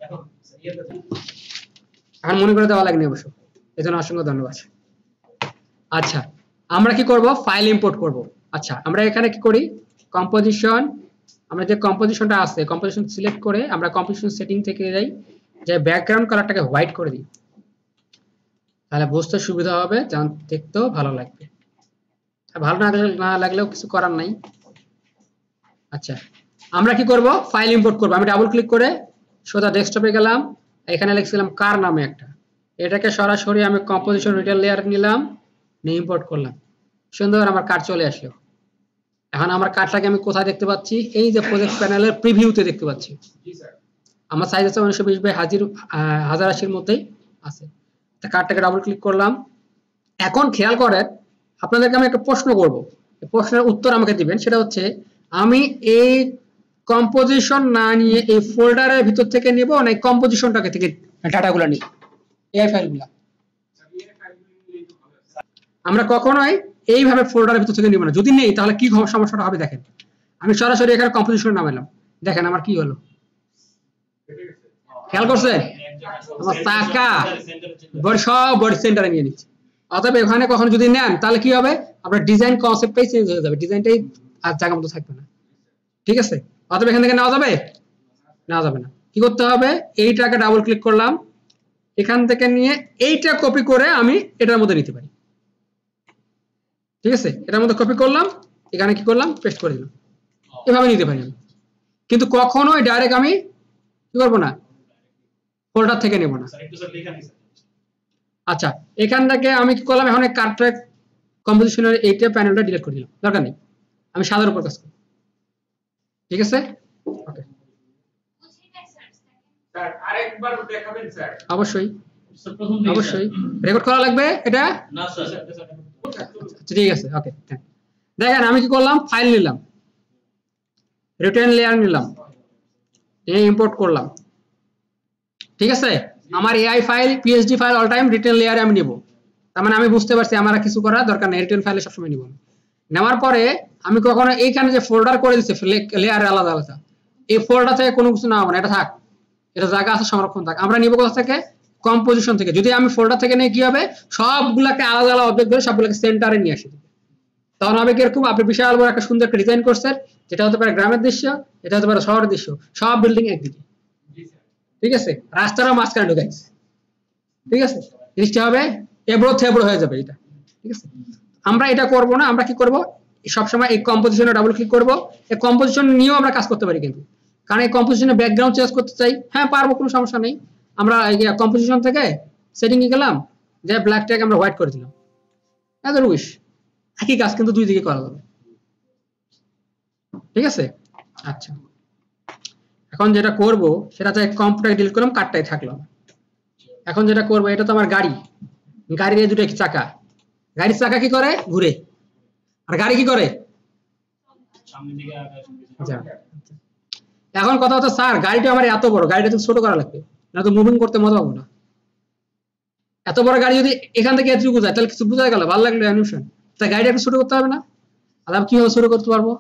এখন এখন মনে করে দেওয়া লাগেনি অবশ্য, এজন্য অসংখ্য ধন্যবাদ। আচ্ছা আমরা কি করব, ফাইল ইম্পোর্ট করব। আচ্ছা আমরা এখানে কি করি, কম্পোজিশন, আমরা যে কম্পোজিশনটা আছে কম্পোজিশন সিলেক্ট করে আমরা কম্পোজিশন সেটিং থেকে যাই, যে ব্যাকগ্রাউন্ড কালারটাকে হোয়াইট করে দিই, তাহলে বুঝতে সুবিধা হবে, দেখতেও ভালো লাগবে। ভালো না লাগলেও কিছু করার নাই। আচ্ছা আমরা কি করব, ফাইল ইম্পোর্ট করব। আমি ডাবল ক্লিক করে সোজা ডেস্কটপে গেলাম, এখানে লিখছিলাম কার নামে একটা, এটাকে সরাসরি আমি কম্পোজিশন রিটেল লেয়ার নিলাম, নিয়ে ইম্পোর্ট করলাম, সুন্দর আমার কার্ড চলে আসলো। এখন আমার কার্ডটাকে আমি কোথায় দেখতে পাচ্ছি, এই যে প্রজেক্ট প্যানেলের প্রিভিউতে দেখতে পাচ্ছি। জি স্যার আমার সাইজ আছে 1920 বাই 1080 মধ্যেই আছে। তা কার্ডটাকে ডাবল ক্লিক করলাম। এখন খেয়াল করেন, আপনাদেরকে আমি একটা প্রশ্ন করব, এই প্রশ্নের উত্তর আমাকে দিবেন। সেটা হচ্ছে আমি এই কম্পোজিশন না নিয়ে এই ফোল্ডারের ভিতর থেকে নিব, না এই কম্পোজিশনটাকে থেকে ডাটাগুলো নিব, এই ফাইলগুলো আমরা কখনোই এইভাবে ফোল্ডারের ভিতর থেকে নিব না। যদি নেই তাহলে কি সমস্যাটা হবে দেখেন। আমি সরাসরি এখানে কম্পোজিশন নামাইলাম, দেখেন আমার কি হলো, খেয়াল করছেন? আমার টাকা সব বডি সেন্টারে নিয়ে নিচ্ছে। অতএব এখানে কখনো যদি নেন তাহলে কি হবে, আপনার ডিজাইন কনসেপ্টটাই চেঞ্জ হয়ে যাবে, ডিজাইনটাই আর জায়গা মতো থাকবে না, ঠিক আছে। অতএব এখান থেকে নেওয়া যাবে, নেওয়া যাবে না। কি করতে হবে, এইটাকে ডাবল ক্লিক করলাম, এখান থেকে নিয়ে এইটা কপি করে আমি এটার মধ্যে নিতে পারি, ঠিক আছে। এটার মধ্যে কপি করলাম, এখানে কি করলাম, পেস্ট করে দিলাম, এভাবে নিতে পারি আমি। কিন্তু কখনোই ডাইরেক্ট আমি কি করবো না, ফোল্ডার থেকে নেব না। স্যার একটু স্যার লেখা নেই স্যার। আচ্ছা এখান থেকে আমি কি করলাম, এখন কার্ট্রাক কম্পোজিশনের এইটা প্যানেলটা ডিলিট করে দিলাম, দরকার নেই, আমি সাদার উপর কাজ করব, ঠিক আছে। ওকে বুঝি নাই স্যার। স্যার আরেকবার দেখাবেন স্যার? অবশ্যই স্যার প্রথম থেকে অবশ্যই রেকর্ড করা লাগবে এটা। না স্যার আচ্ছা, ঠিক আছে ওকে। দেখেন আমি কি করলাম, ফাইল নিলাম, রিটার্ন লেয়ার নিলাম, এই ইম্পোর্ট করলাম, ঠিক আছে। আমার AI file, PSD file all time return লেয়ারে আমি নিব। তার মানে আমি বুঝতে পারছি আমার কিছু করার দরকার নেই, রিটার্ন ফাইলে সবসময় নিব। নেওয়ার পরে আমি কখনো এইখানে যে ফোল্ডার করে দিচ্ছে লেয়ারে আলাদা আলাদা, এই ফোল্ডার থেকে কোনো কিছু না হবে না, এটা থাক, এটা জায়গা আছে সংরক্ষণ থাক। আমরা নিব কোথা থেকে, কম্পোজিশন থেকে। যদি আমি ফোল্ডার থেকে নিয়ে কি হবে, সবগুলাকে আলাদা আলাদা অবজেক্ট ধরে সবগুলোকে সেন্টারে নিয়ে আসি, তখন হবে কিরকম, আপনি বিশাল বড় একটা সুন্দর একটা ডিজাইন করছেন, যেটা হতে পারে গ্রামের দৃশ্য, এটা হতে পারে শহরের দৃশ্য, সব বিল্ডিং একদিকে, ঠিক আছে, রাস্তারও মাঝখানে ঢুকাইছে, ঠিক আছে, জিনিসটা হবে এবড়ো থেবড়ো হয়ে যাবে এটা, ঠিক আছে। আমরা এটা করব না, আমরা কি করব সবসময় এই কম্পোজিশনে ডাবল ক্লিক করব। এই কম্পোজিশন নিয়েও আমরা কাজ করতে পারি কিন্তু, কারণ এই কম্পোজিশনে ব্যাকগ্রাউন্ড চেঞ্জ করতে চাই, হ্যাঁ পারবো, কোনো সমস্যা নেই। আমরা এই কম্পোজিশন থেকে সেটিং এ গেলাম, যে ব্ল্যাকটাকে আমরা হোয়াইট করে দিলাম, এত উইশ একই কাজ কিন্তু দুই দিকে করা যাবে, ঠিক আছে। আচ্ছা এখন যেটা করব সেটা হচ্ছে কম্পিউটার ডিলিট করলাম, কার্ডটাই থাকলো। এখন যেটা করব, এটা তো আমার গাড়ি, গাড়ির এই দুটো চাকা, গাড়ির চাকা কি করে ঘুরে, আর গাড়ি কি করে সামনের দিকে আগায়। আচ্ছা এখন কথা হচ্ছে স্যার গাড়িটা আমার এত বড়, গাড়িটা তো ছোট করা লাগবে, না তো মুভিং করতে মজা পাবো না। এত বড় গাড়ি যদি এখান থেকে এতটুকু যায় তাহলে কিছু বোঝা গেল, ভালো লাগলো অ্যানিমেশন, তাই গাড়িটা একটু ছোট করতে হবে না? আর আমি কিভাবে ছোট করতে পারবো?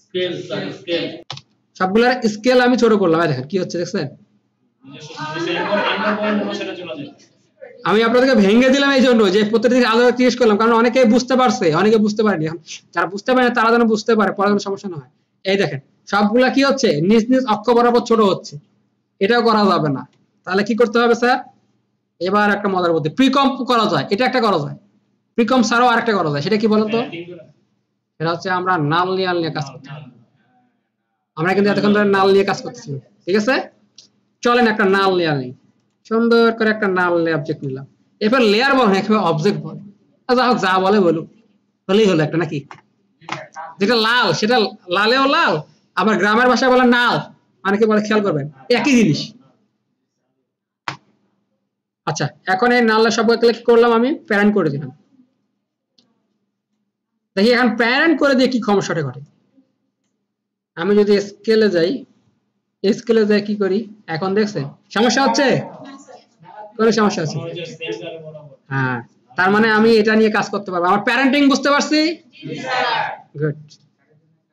স্কেল স্কেল সবগুলোর স্কেল আমি ছোট করলাম, এই দেখেন কি হচ্ছে দেখছেন। আমি আপনাদেরকে ভেঙে দিলাম এই জন্য যে প্রত্যেকটা আলাদা জিজ্ঞেস করলাম, কারণ অনেকে বুঝতে পারছে, অনেকে বুঝতে পারেনি। যারা বুঝতে পারে না তারা যেন বুঝতে পারে, পরে কোনো সমস্যা না হয়। এই দেখেন সবগুলা কি হচ্ছে, নিজ নিজ অক্ষ বরাবর ছোট হচ্ছে, এটাও করা যাবে না। তাহলে কি করতে হবে স্যার? এবার একটা মজার বুদ্ধি, প্রিকম করা যায়, এটা একটা করা যায়, প্রিকম ছাড়াও আরেকটা করা যায়, সেটা কি বলেন তো? সেটা হচ্ছে আমরা নাল নিয়ে কাজ করতে হবে। আমরা কিন্তু এতক্ষণ ধরে নাল নিয়ে কাজ করতেছি, ঠিক আছে। চলেন একটা নাল লেয়ার নিই, সুন্দর করে একটা নাল অবজেক্ট নিলাম। এরপর লেয়ার বল না, এরপর অবজেক্ট বল, যা বলে বলুক, হলেই হলো একটা নাকি। যেটা লাল সেটা লালেও লাল, আবার গ্রামের ভাষায় বলে নাল, অনেকে বলে, খেয়াল করবেন একই জিনিস। আচ্ছা এখন এই নাল সবগুলো কি করলাম, আমি প্যারেন্ট করে দিলাম। দেখি এখন প্যারেন্ট করে দিয়ে কি সমস্যাটা ঘটে। আমি যদি স্কেলে যাই, স্কেলে যাই কি করি, এখন দেখছেন সমস্যা হচ্ছে? কোনো সমস্যা আছে? হ্যাঁ, তার মানে আমি এটা নিয়ে কাজ করতে পারবো। আমার প্যারেন্টিং বুঝতে পারছি? গুড।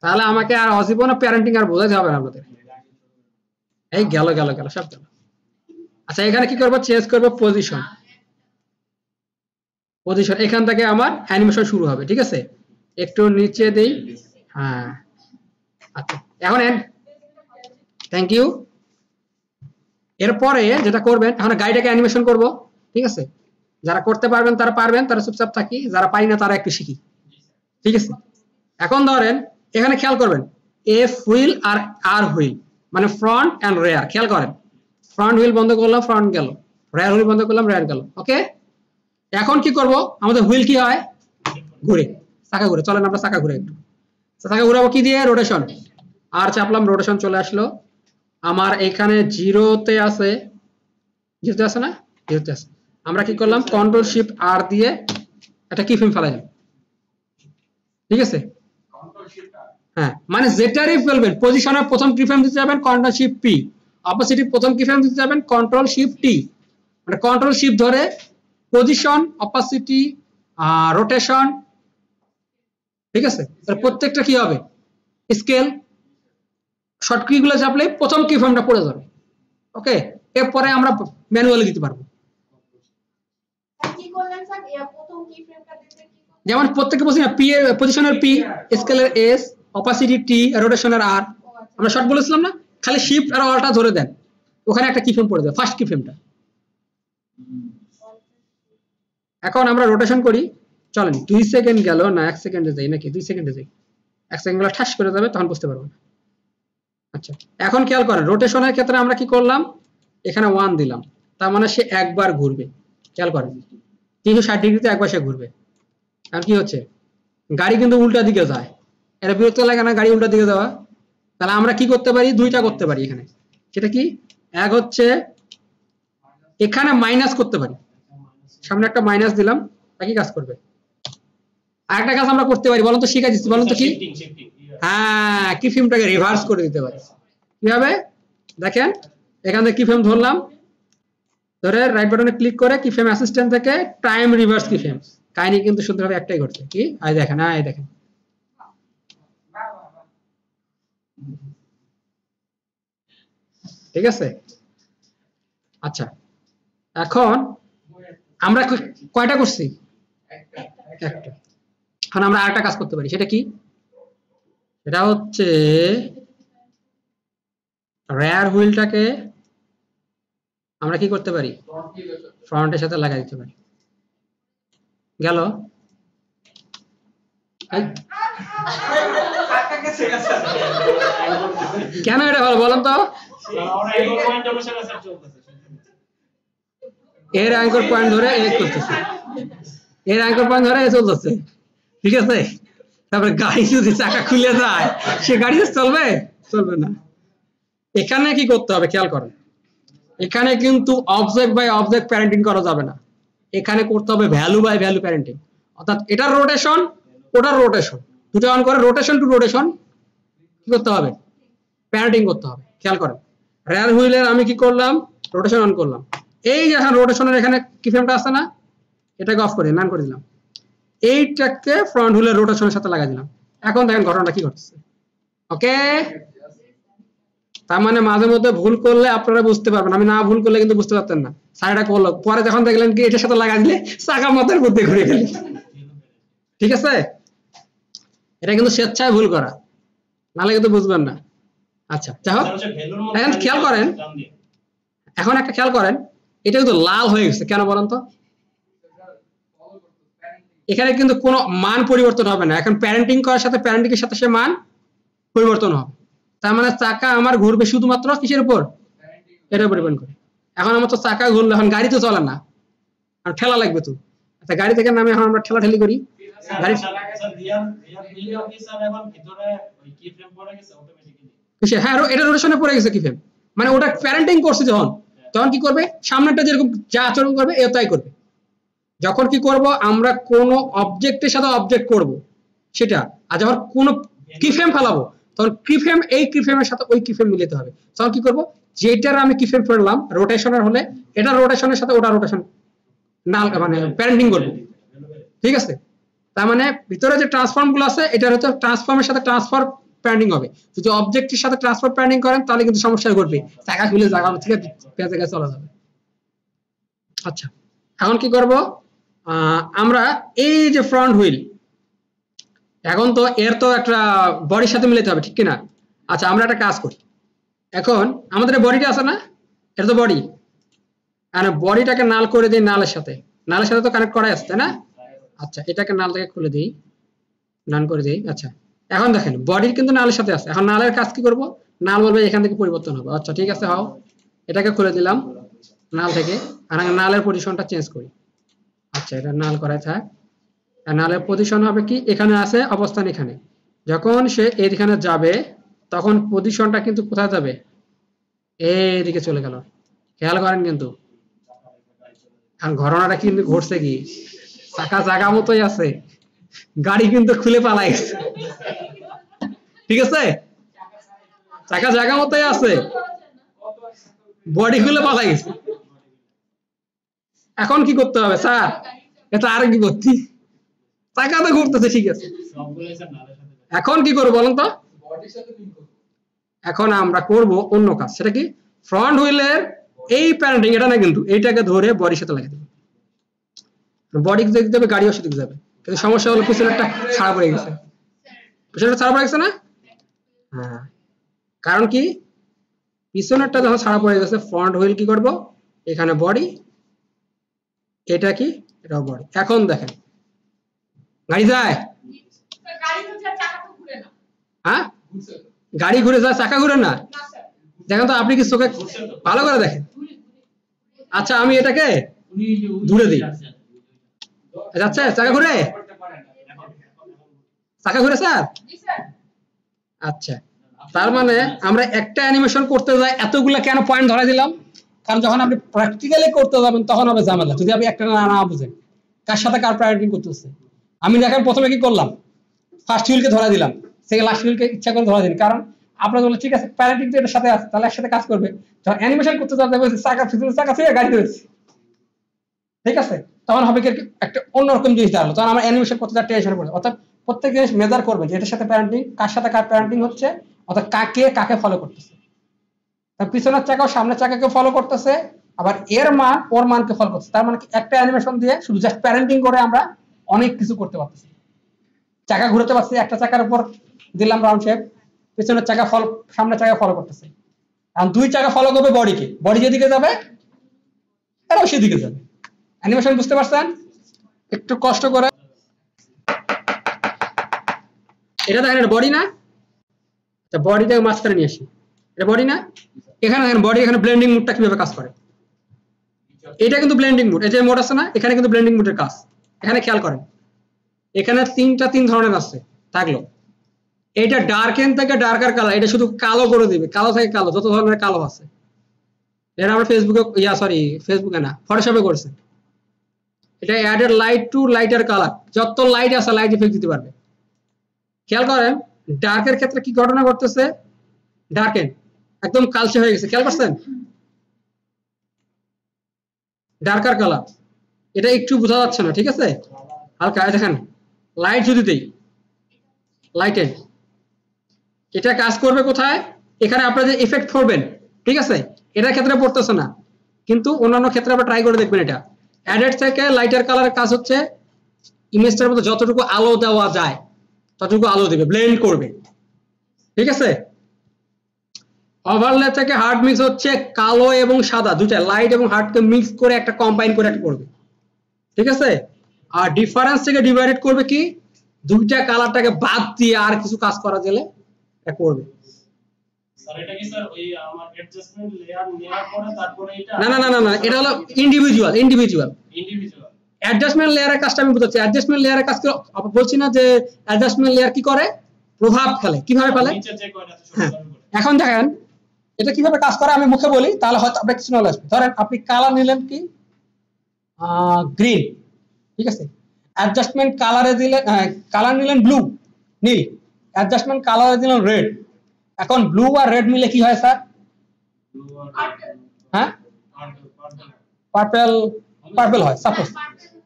তাহলে আমাকে আর অজীবন প্যারেন্টিং আর বোঝাতে হবে না আপনাদের। এই গেল সব গেল। আচ্ছা এখানে কি করবো, চেঞ্জ করবো পজিশন। এখান থেকে আমার অ্যানিমেশন শুরু হবে, ঠিক আছে। একটু নিচে দেই, হ্যাঁ আচ্ছা এখন থ্যাংক ইউ। এরপরে যেটা করবেন, এখন গাড়িটাকে অ্যানিমেশন করব, ঠিক আছে। যারা করতে পারবেন তারা পারবেন, তারা চুপচাপ থাকি, যারা পারি না তারা একটু শিখি, ঠিক আছে। এখন ধরেন এখানে খেয়াল করবেন, এফ হুইল আর আর হুইল মানে ফ্রন্ট এন্ড রেয়ার, খেয়াল করেন। ফ্রন্ট হুইল বন্ধ করলাম, ফ্রন্ট গেল, রেয়ার হুইল বন্ধ করলাম, রেয়ার গেল, ওকে। এখন কি করব, আমাদের হুইল কি হয়, ঘুরে, চাকা ঘুরে। চলেন আমরা চাকা ঘুরে একটু, চাকা ঘুরাবো কি দিয়ে, রোটেশন। আর চাপলাম, রোটেশন চলে আসলো। আমার এখানে জিরোতে আছে, জিরোতে আছে না, জিরোতে আছে। আমরা কি করলাম, কন্ট্রোল শিফট আর দিয়ে একটা কি ফ্রেম ফেলাইলাম, ঠিক আছে। হ্যাঁ মানে যেটারই ফেলবেন, পজিশনের প্রথম কি ফ্রেম দিতে যাবেন কন্ট্রোল শিফট পি, অপোজিট প্রথম কি ফ্রেম দিতে যাবেন কন্ট্রোল শিফট টি। মানে কন্ট্রোল শিফট ধরে পজিশন, অপাসিটি, রোটেশন, ঠিক আছে। প্রত্যেকটা কি হবে, স্কেল, শর্ট কি গুলো চাপলে প্রথম কি ফ্রেমটা পড়ে যাবে, ওকে। এরপরে আমরা ম্যানুয়ালি দিতে পারবো। কি করলেন স্যার, এর প্রথম কি ফ্রেমটা দিতে কি করলেন? যেমন প্রত্যেকটা পজিশনের পি, স্কেলের এস, অপাসিটি টি, রোটেশনের আর। আমরা শর্ট বলেছিলাম না, খালি শিফট আর অলটা ধরে দেন, ওখানে একটা কি ফ্রেম পড়ে যাবে, ফার্স্ট কি ফ্রেমটা। এখন আমরা রোটেশন করি, চলেন 2 সেকেন্ড গেল না, 1 সেকেন্ডে যাই নাকি, 2 সেকেন্ডে যাই, 1 সেকেন্ড গেলে ঠাস করে যাবে, তখন বুঝতে পারবো না। আচ্ছা এখন খেয়াল করেন, রোটেশনের ক্ষেত্রে আমরা কি করলাম, এখানে 1 দিলাম, তার মানে সে একবার ঘুরবে, খেয়াল করেন 360 ডিগ্রিতে একবার সে ঘুরবে। আর কি হচ্ছে, গাড়ি কিন্তু উল্টা দিকে যায়, এটা বিরক্ত লাগে না গাড়ি উল্টা দিকে যাওয়া? তাহলে আমরা কি করতে পারি, দুইটা করতে পারি এখানে। সেটা কি, এক হচ্ছে এখানে মাইনাস করতে পারি, সামনে একটা মাইনাস দিলাম, একই কাজ করবে। আরেকটা কাজ আমরা করতে পারি, বলুন তো, শিখা দিচ্ছি, বলুন তো কি। হ্যাঁ, কি ফ্রেমটাকে রিভার্স করে দিতে পারি। কিভাবে দেখেন, এখান থেকে কি ফ্রেম ধরলাম, ধরে রাইট বাটনে ক্লিক করে কি ফ্রেম অ্যাসিস্ট্যান্ট থেকে টাইম রিভার্স কি ফ্রেম, কাহিনী কিন্তু শুধুভাবে একটাই ঘটছে, কি আই দেখেন, এই দেখেন, ঠিক আছে। আচ্ছা এখন আমরা কয়টা করছি, একটা। এখন আমরা আরেকটা কাজ করতে পারি, সেটা কি, সেটা হচ্ছে রেয়ার হুইলটাকে আমরা কি করতে পারি, ফ্রন্টের সাথে লাগাই দিতে পারি। গেল? কেন এটা ভালো বলেন তো? এর অ্যাঙ্কর পয়েন্ট ধরে এ করতেছে, এর অ্যাঙ্কর পয়েন্ট ধরে এ চলতেছে, ঠিক আছে? তারপরে গাড়ি যদি চাকা খুলে যায় সে গাড়ি চলবে? চলবে না। এখানে কি করতে হবে খেয়াল করেন, এখানে কিন্তু অবজেক্ট বাই অবজেক্ট প্যারেন্টিং করা যাবে না, এখানে করতে হবে ভ্যালু বাই ভ্যালু প্যারেন্টিং। অর্থাৎ এটার রোটেশন ওটার রোটেশন দুটো অন করে রোটেশন টু রোটেশন কি করতে হবে? প্যারেন্টিং করতে হবে। খেয়াল করেন রেয়ার হুইলের আমি কি করলাম? রোটেশন অন করলাম। এই যে এখন রোটেশনের এখানে কি ফ্রেমটা আছে না, এটাকে অফ করে নান করে দিলাম, এইটাকে ফ্রন্ট হুইলের রোটেশনের সাথে লাগাই দিলাম। এখন দেখেন ঘটনাটা কি ঘটছে। ওকে, তার মানে মাঝে মধ্যে ভুল করলে আপনারা বুঝতে পারবেন, আমি না ভুল করলে কিন্তু বুঝতে পারতেন না। সাইডটা করলো পরে যখন দেখলেন কি এটার সাথে লাগাই দিলে চাকা মাথার মধ্যে ঘুরে গেল, ঠিক আছে? এটা কিন্তু স্বেচ্ছায় ভুল করা, নাহলে কিন্তু বুঝবেন না। আচ্ছা যাই হোক, এখন খেয়াল করেন, এখন একটা খেয়াল করেন, এটা কিন্তু লাল হয়ে গেছে কেন বলেন তো? এখানে কিন্তু কোনো মান পরিবর্তন হবে না, এখন প্যারেন্টিং করার সাথে প্যারেন্টিং এর সাথে সে মান পরিবর্তন হবে। তার মানে চাকা আমার ঘুরবে শুধুমাত্র কিসের উপর? এটার উপর ডিপেন্ড করে। এখন আমার তো চাকা ঘুরলো, এখন গাড়ি তো চলে না, আর ঠেলা লাগবে তো। আচ্ছা গাড়ি থেকে নামে এখন আমরা ঠেলা ঠেলি করি, গাড়ি হ্যাঁ এটা রোটেশনে পড়ে গেছে কি ফ্রেম, মানে ওটা প্যারেন্টিং করছে যখন, তখন কি করবে? সামনেটা যেরকম যা আচরণ করবে এ তাই করবে। যখন কি করব আমরা কোন অবজেক্টের সাথে অবজেক্ট করব সেটা, আর যখন কোন কি ফ্রেম ফেলাবো তখন কি ফ্রেম এই কি ফ্রেমের সাথে ওই কি ফ্রেম মিলাতে হবে। তখন কি করব? যেটার আমি কি ফ্রেম ফেললাম রোটেশনের হলে এটা রোটেশনের সাথে ওটা রোটেশন না মানে প্যারেন্টিং করব, ঠিক আছে? তার মানে ভিতরে যে ট্রান্সফর্ম গুলো আছে এটা হচ্ছে ট্রান্সফর্মের সাথে ট্রান্সফার প্যারেন্টিং হবে। যদি অবজেক্টের সাথে ট্রান্সফার প্যারেন্টিং করেন তাহলে কিন্তু সমস্যা ঘটবে, চাকা খুলে জায়গা থেকে পেঁচে গেছে চলা যাবে। আচ্ছা এখন কি করব? আমরা এই যে ফ্রন্ট হুইল, এখন তো এর তো একটা বডির সাথে মিলাতে হবে, ঠিক কিনা? আচ্ছা আমরা একটা কাজ করি, এখন আমাদের বডিটা আছে না, এটা তো বডি, আর বডিটাকে নাল করে দিই নালের সাথে, নালের সাথে তো কানেক্ট করাই আছে তাই না? আচ্ছা এটাকে নাল থেকে খুলে দিই, নান করে দিই। আচ্ছা এখন দেখেন বডির কিন্তু নালের সাথে আছে, এখন নালের কাজ কি করব? নাল বলবে এখান থেকে পরিবর্তন হবে। আচ্ছা ঠিক আছে, হাও এটাকে খুলে দিলাম নাল থেকে, আর নালের পজিশনটা চেঞ্জ করি। আচ্ছা এটা নাল করাই থাক, আর নালের পজিশন হবে কি এখানে আছে অবস্থান, এখানে যখন সে এখানে যাবে তখন পজিশনটা কিন্তু কোথায় যাবে? এইদিকে চলে গেল, খেয়াল করেন কিন্তু। আর ঘটনাটা কিন্তু ঘটছে কি, চাকা জায়গা মতোই আছে, গাড়ি কিন্তু খুলে পালাই গেছে, ঠিক আছে? চাকা জায়গা মতোই আছে, বডি খুলে পালাই গেছে। এখন কি করতে হবে স্যার? এটা আর কি করতে, চাকা তো ঘুরতেছে ঠিক আছে, এখন কি করবো বলেন তো? এখন আমরা করব অন্য কাজ, সেটা কি? ফ্রন্ট হুইলের এই প্যারেন্টিং এটা না কিন্তু এইটাকে ধরে বডির সাথে লাগিয়ে দেবো, বডি দিকে যাবে গাড়িও সেদিকে যাবে, কিন্তু সমস্যা হলো পিছনেরটা ছাড়া পড়ে গেছে, পিছনেরটা ছাড়া পড়ে গেছে না? হ্যাঁ, কারণ কি পিছনেরটা যখন ছাড়া পড়ে গেছে ফ্রন্ট হুইল কি করব? এখানে বডি, এটা কি? এটাও বডি। এখন দেখেন গাড়ি যায়, হ্যাঁ গাড়ি ঘুরে যায় চাকা ঘুরে না, দেখেন তো আপনি কি চোখে ভালো করে দেখেন। আচ্ছা আমি এটাকে দূরে দিই, যাচ্ছে চাকা ঘুরে, চাকা ঘুরে স্যার। আচ্ছা তার মানে আমরা একটা অ্যানিমেশন করতে যাই এতগুলা কেন পয়েন্ট ধরে দিলাম? কারণ যখন আপনি প্র্যাকটিক্যালি করতে যাবেন তখন হবে ঝামেলা, যদি আপনি একটা না বুঝেন কার সাথে কার প্রায়োরিটি করতেছে। আমি দেখেন প্রথমে কি করলাম, ফার্স্ট হুইলকে ধরা দিলাম, সেকেন্ড লাস্ট হুইলকে ইচ্ছা করে ধরা দিন, কারণ আপনার বলে ঠিক আছে প্যারেন্টিং তো এটার সাথে আছে তাহলে একসাথে কাজ করবে। যখন অ্যানিমেশন করতে যাবে চাকা ফিরে চাকা ফিরে গাড়ি ধরেছি, ঠিক আছে, তখন হবে কি একটা অন্যরকম জিনিস দাঁড়ালো, তখন আমরা অ্যানিমেশন করতে যাওয়ার টেনশন পড়ে। অর্থাৎ প্রত্যেক জিনিস মেজার করবে যে এটার সাথে প্যারেন্টিং, কার সাথে কার প্যারেন্টিং হচ্ছে, অর্থাৎ কাকে কাকে ফলো করতেছে। তার পিছনের চাকাও সামনের চাকাকে ফলো করতেছে, আবার এর মান ওর মানকে ফলো করতেছে। তার মানে একটা অ্যানিমেশন দিয়ে শুধু জাস্ট প্যারেন্টিং করে আমরা অনেক কিছু করতে পারতেছি। চাকা ঘুরাতে পারছি, একটা চাকার উপর দিলাম রাউন্ড শেপ, পিছনের চাকা ফলো, সামনের চাকা ফলো করতেছে, আর দুই চাকা ফলো করবে বডিকে, বডি যেদিকে যাবে এরাও সেদিকে যাবে, অ্যানিমেশন বুঝতে পারছেন? একটু কষ্ট করে এটা দেখেন, এটা বডি না? তা বডিটাকে মাঝখানে নিয়ে আসি, এটা বডি না? এখানে দেখেন বডি, এখানে ব্লেন্ডিং মুডটা কিভাবে কাজ করে। এটা কিন্তু ব্লেন্ডিং মুড, এই যে মোড আছে না, এখানে কিন্তু ব্লেন্ডিং মুডের কাজ। এখানে খেয়াল করেন, এখানে তিন ধরনের আছে থাকলো। এটা ডার্কেন থেকে ডার্কার কালার, এটা শুধু কালো করে দিবে, কালো থেকে কালো, যত ধরনের কালো আছে। এটা আমরা ফেসবুকে ফেসবুকে না, ফটোশপে করছে। এটা added light to lighter colour, যত লাইট আছে লাইট ইফেক্ট দিতে পারবে। খেয়াল করেন ডার্কের ক্ষেত্রে কি ঘটনা ঘটতেছে, ডার্কেন একদম কালচে হয়ে গেছে, খেয়াল করছেন? ডার্কার কালার, এটা একটু বোঝা যাচ্ছে না, ঠিক আছে? হালকা দেখেন, লাইট যদি দেই, লাইটের এটা কাজ করবে কোথায়? এখানে আপনারা যে ইফেক্ট করবেন, ঠিক আছে, এটার ক্ষেত্রে পড়তেছে না, কিন্তু অন্যান্য ক্ষেত্রে আপনারা ট্রাই করে দেখবেন। এটা অ্যাডেড থেকে লাইটার কালারের কাজ হচ্ছে ইমেজটার মধ্যে যতটুকু আলো দেওয়া যায় ততটুকু আলো দেবে, ব্লেন্ড করবে, ঠিক আছে? ওভারলে থেকে হার্ড মিক্স হচ্ছে কালো এবং সাদা দুইটা, লাইট এবং হার্ডকে মিক্স করে একটা কম্বাইন করে একটা করবে, ঠিক আছে? আর ডিফারেন্স থেকে ডিভাইডেড করবে কি, দুইটা কালারটাকে বাদ দিয়ে আর কিছু কাজ করা গেলে এটা করবে। স্যার এটা কি স্যার ওই আমার অ্যাডজাস্টমেন্ট লেয়ার নেওয়ার পরে তারপরে এটা না, এটা হলো ইন্ডিভিজুয়াল অ্যাডজাস্টমেন্ট লেয়ারের কাজটা আমি বুঝাচ্ছি। অ্যাডজাস্টমেন্ট লেয়ারের কাজ করে বলছি না যে অ্যাডজাস্টমেন্ট লেয়ার কি করে, প্রভাব ফেলে। কিভাবে ফেলে? নিচে চেক করে আছে সব করে। এখন দেখেন এটা কিভাবে কাজ করে, আমি মুখে বলি তাহলে হয়তো আপনার কিছু নলেজ আসবে। ধরেন আপনি কালার নিলেন কি গ্রিন, ঠিক আছে? অ্যাডজাস্টমেন্ট কালারে দিলেন, কালার নিলেন ব্লু, নীল। অ্যাডজাস্টমেন্ট কালারে দিলেন রেড। এখন ব্লু আর রেড মিলে কি হয় স্যার? হ্যাঁ, পার্পল হয়, সাপোজ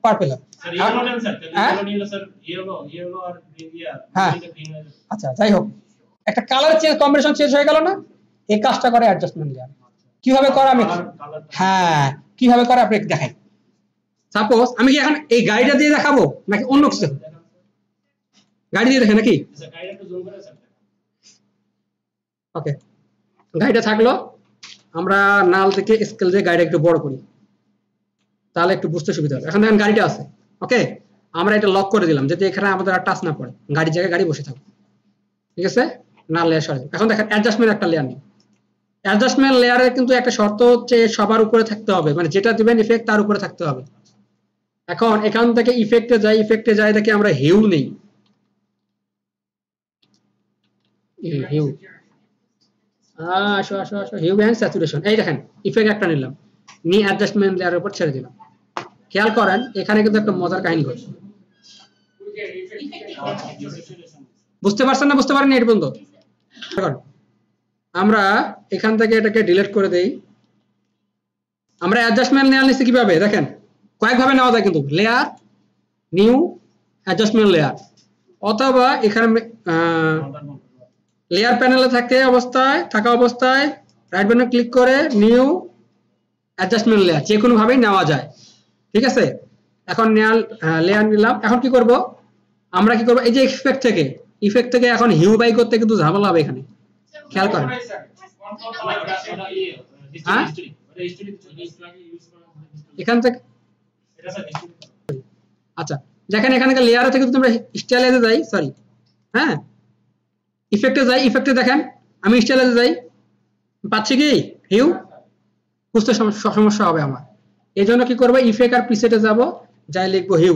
পার্পল হয়। স্যার ইয়েলো নেন স্যার, ইয়েলো নিলে স্যার ইয়েলো আর গ্রিন হ্যাঁ, গ্রিন হয়ে যাবে। আচ্ছা যাই হোক, একটা কালার চেঞ্জ, কম্বিনেশন চেঞ্জ হয়ে গেল না? এই কাজটা করে অ্যাডজাস্টমেন্ট লেয়ার। কিভাবে করে আমি, হ্যাঁ কিভাবে করে আপনি দেখাই। সাপোজ আমি কি এখন এই গাড়িটা দিয়ে দেখাবো নাকি অন্য কিছু? গাড়ি দিয়ে দেখে নাকি? স্যার গাইড একটু জুম করে স্যার। ওকে, গাড়িটা থাকলো, আমরা নাল থেকে স্কেল দিয়ে গাড়িটা একটু বড় করি, তাহলে একটু বুঝতে সুবিধা হবে। এখন দেখেন গাড়িটা আছে, ওকে, আমরা এটা লক করে দিলাম যাতে এখানে আমাদের আর টাচ না পড়ে, গাড়ির জায়গায় গাড়ি বসে থাকবে, ঠিক আছে? না লেয়ার সরে। এখন দেখেন অ্যাডজাস্টমেন্ট একটা লেয়ার নেই। অ্যাডজাস্টমেন্ট লেয়ারের কিন্তু একটা শর্ত হচ্ছে সবার উপরে থাকতে হবে, মানে যেটা দিবেন ইফেক্ট তার উপরে থাকতে হবে। এখন এখান থেকে ইফেক্টে যাই দেখে আমরা হিউ নেই, হিউ আসো হিউ এন্ড স্যাচুরেশন। এই দেখেন ইফেক্ট একটা নিলাম, নিয়ে অ্যাডজাস্টমেন্ট লেয়ারের উপর ছেড়ে দিলাম। খেয়াল করেন এখানে কিন্তু একটা মজার কাহিনী ঘটছে। বুঝতে পারছেন না? বুঝতে পারেন এটা পর্যন্ত? আমরা এখান থেকে এটাকে ডিলিট করে দেই। আমরা অ্যাডজাস্টমেন্ট লেয়ার নিচ্ছি কিভাবে দেখেন, কয়েকভাবে নেওয়া যায় কিন্তু, লেয়ার, নিউ, অ্যাডজাস্টমেন্ট লেয়ার, অথবা এখানে লেয়ার প্যানেলে থাকা অবস্থায় রাইট বাটনে ক্লিক করে নিউ অ্যাডজাস্টমেন্ট লেয়ার, যে কোনো ভাবেই নেওয়া যায়, ঠিক আছে? এখন লেয়ার নিলাম। এখন কি করব আমরা, কি করব, এই যে ইফেক্ট থেকে এখন হিউ বাই করতে কিন্তু ঝামেলা হবে এখানে, খেয়াল করেন। হ্যাঁ, এখান থেকে আচ্ছা দেখেন এখানে লেয়ার থেকে তোমরা স্টাইলাইজে যাই, সরি হ্যাঁ ইফেক্টে দেখেন আমি স্টাইলাইজে যাই, পাচ্ছি কি হিউ? বুঝতে সমস্যা হবে আমার, এই জন্য কি করবো, ইফেক্ট আর প্রিসেটে যাব, যাই লিখবো হিউ,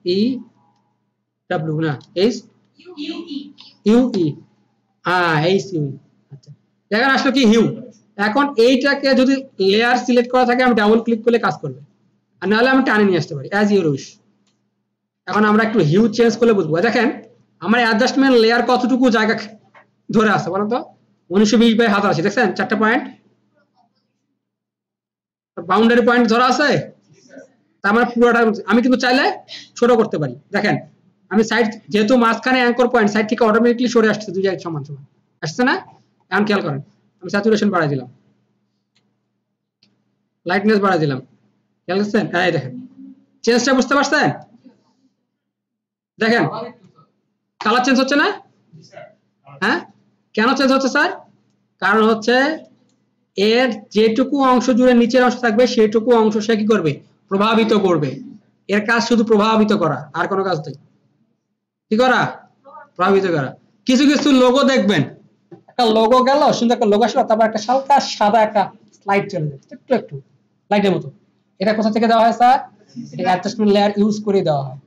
HEW না HUE, আচ্ছা দেখেন আসলে কি হিউ। এখন এইটাকে যদি লেয়ার সিলেক্ট করা থাকে আমি ডাবল ক্লিক করলে কাজ করবে, আর নাহলে আমি টানে নিয়ে আসতে পারি অ্যাজ ইউর উইশ। এখন আমরা একটু হিউ চেঞ্জ করলে বুঝবো। দেখেন আমার অ্যাডজাস্টমেন্ট লেয়ার কতটুকু জায়গা ধরে আছে বলেন তো, 1920/1080 দেখছেন, 4টা পয়েন্ট বাউন্ডারি পয়েন্ট ধরা আছে, তার মানে পুরোটা আমি কিন্তু চাইলে ছোট করতে পারি। দেখেন আমি সাইড, যেহেতু মাঝখানে অ্যাঙ্কর পয়েন্ট, সাইড থেকে অটোমেটিকলি সরে আসছে, দুই জায়গায় সমান আসছে না? এখন খেয়াল করেন আমি স্যাচুরেশন বাড়াই দিলাম, লাইটনেস বাড়াই দিলাম, খেয়াল করছেন? এই দেখেন চেঞ্জটা বুঝতে পারছেন? দেখেন কালার চেঞ্জ হচ্ছে না? হ্যাঁ, কেন চেঞ্জ হচ্ছে স্যার? কারণ হচ্ছে এর যেটুকু অংশ জুড়ে নিচের অংশ থাকবে সেটুকু অংশ সে কি করবে, প্রভাবিত করবে। এর কাজ শুধু প্রভাবিত করা, আর কোনো কাজ নেই। কি করা? প্রভাবিত করা। কিছু কিছু লোগো দেখবেন, একটা লোগো গেল, সুন্দর একটা লোগো আসলো, তারপর একটা হালকা সাদা একটা স্লাইড চলে যাচ্ছে, একটু একটু লাইটের মতো। এটা কোথা থেকে দেওয়া হয় স্যার? এটা অ্যাডজাস্টমেন্ট লেয়ার ইউজ করে দেওয়া হয়।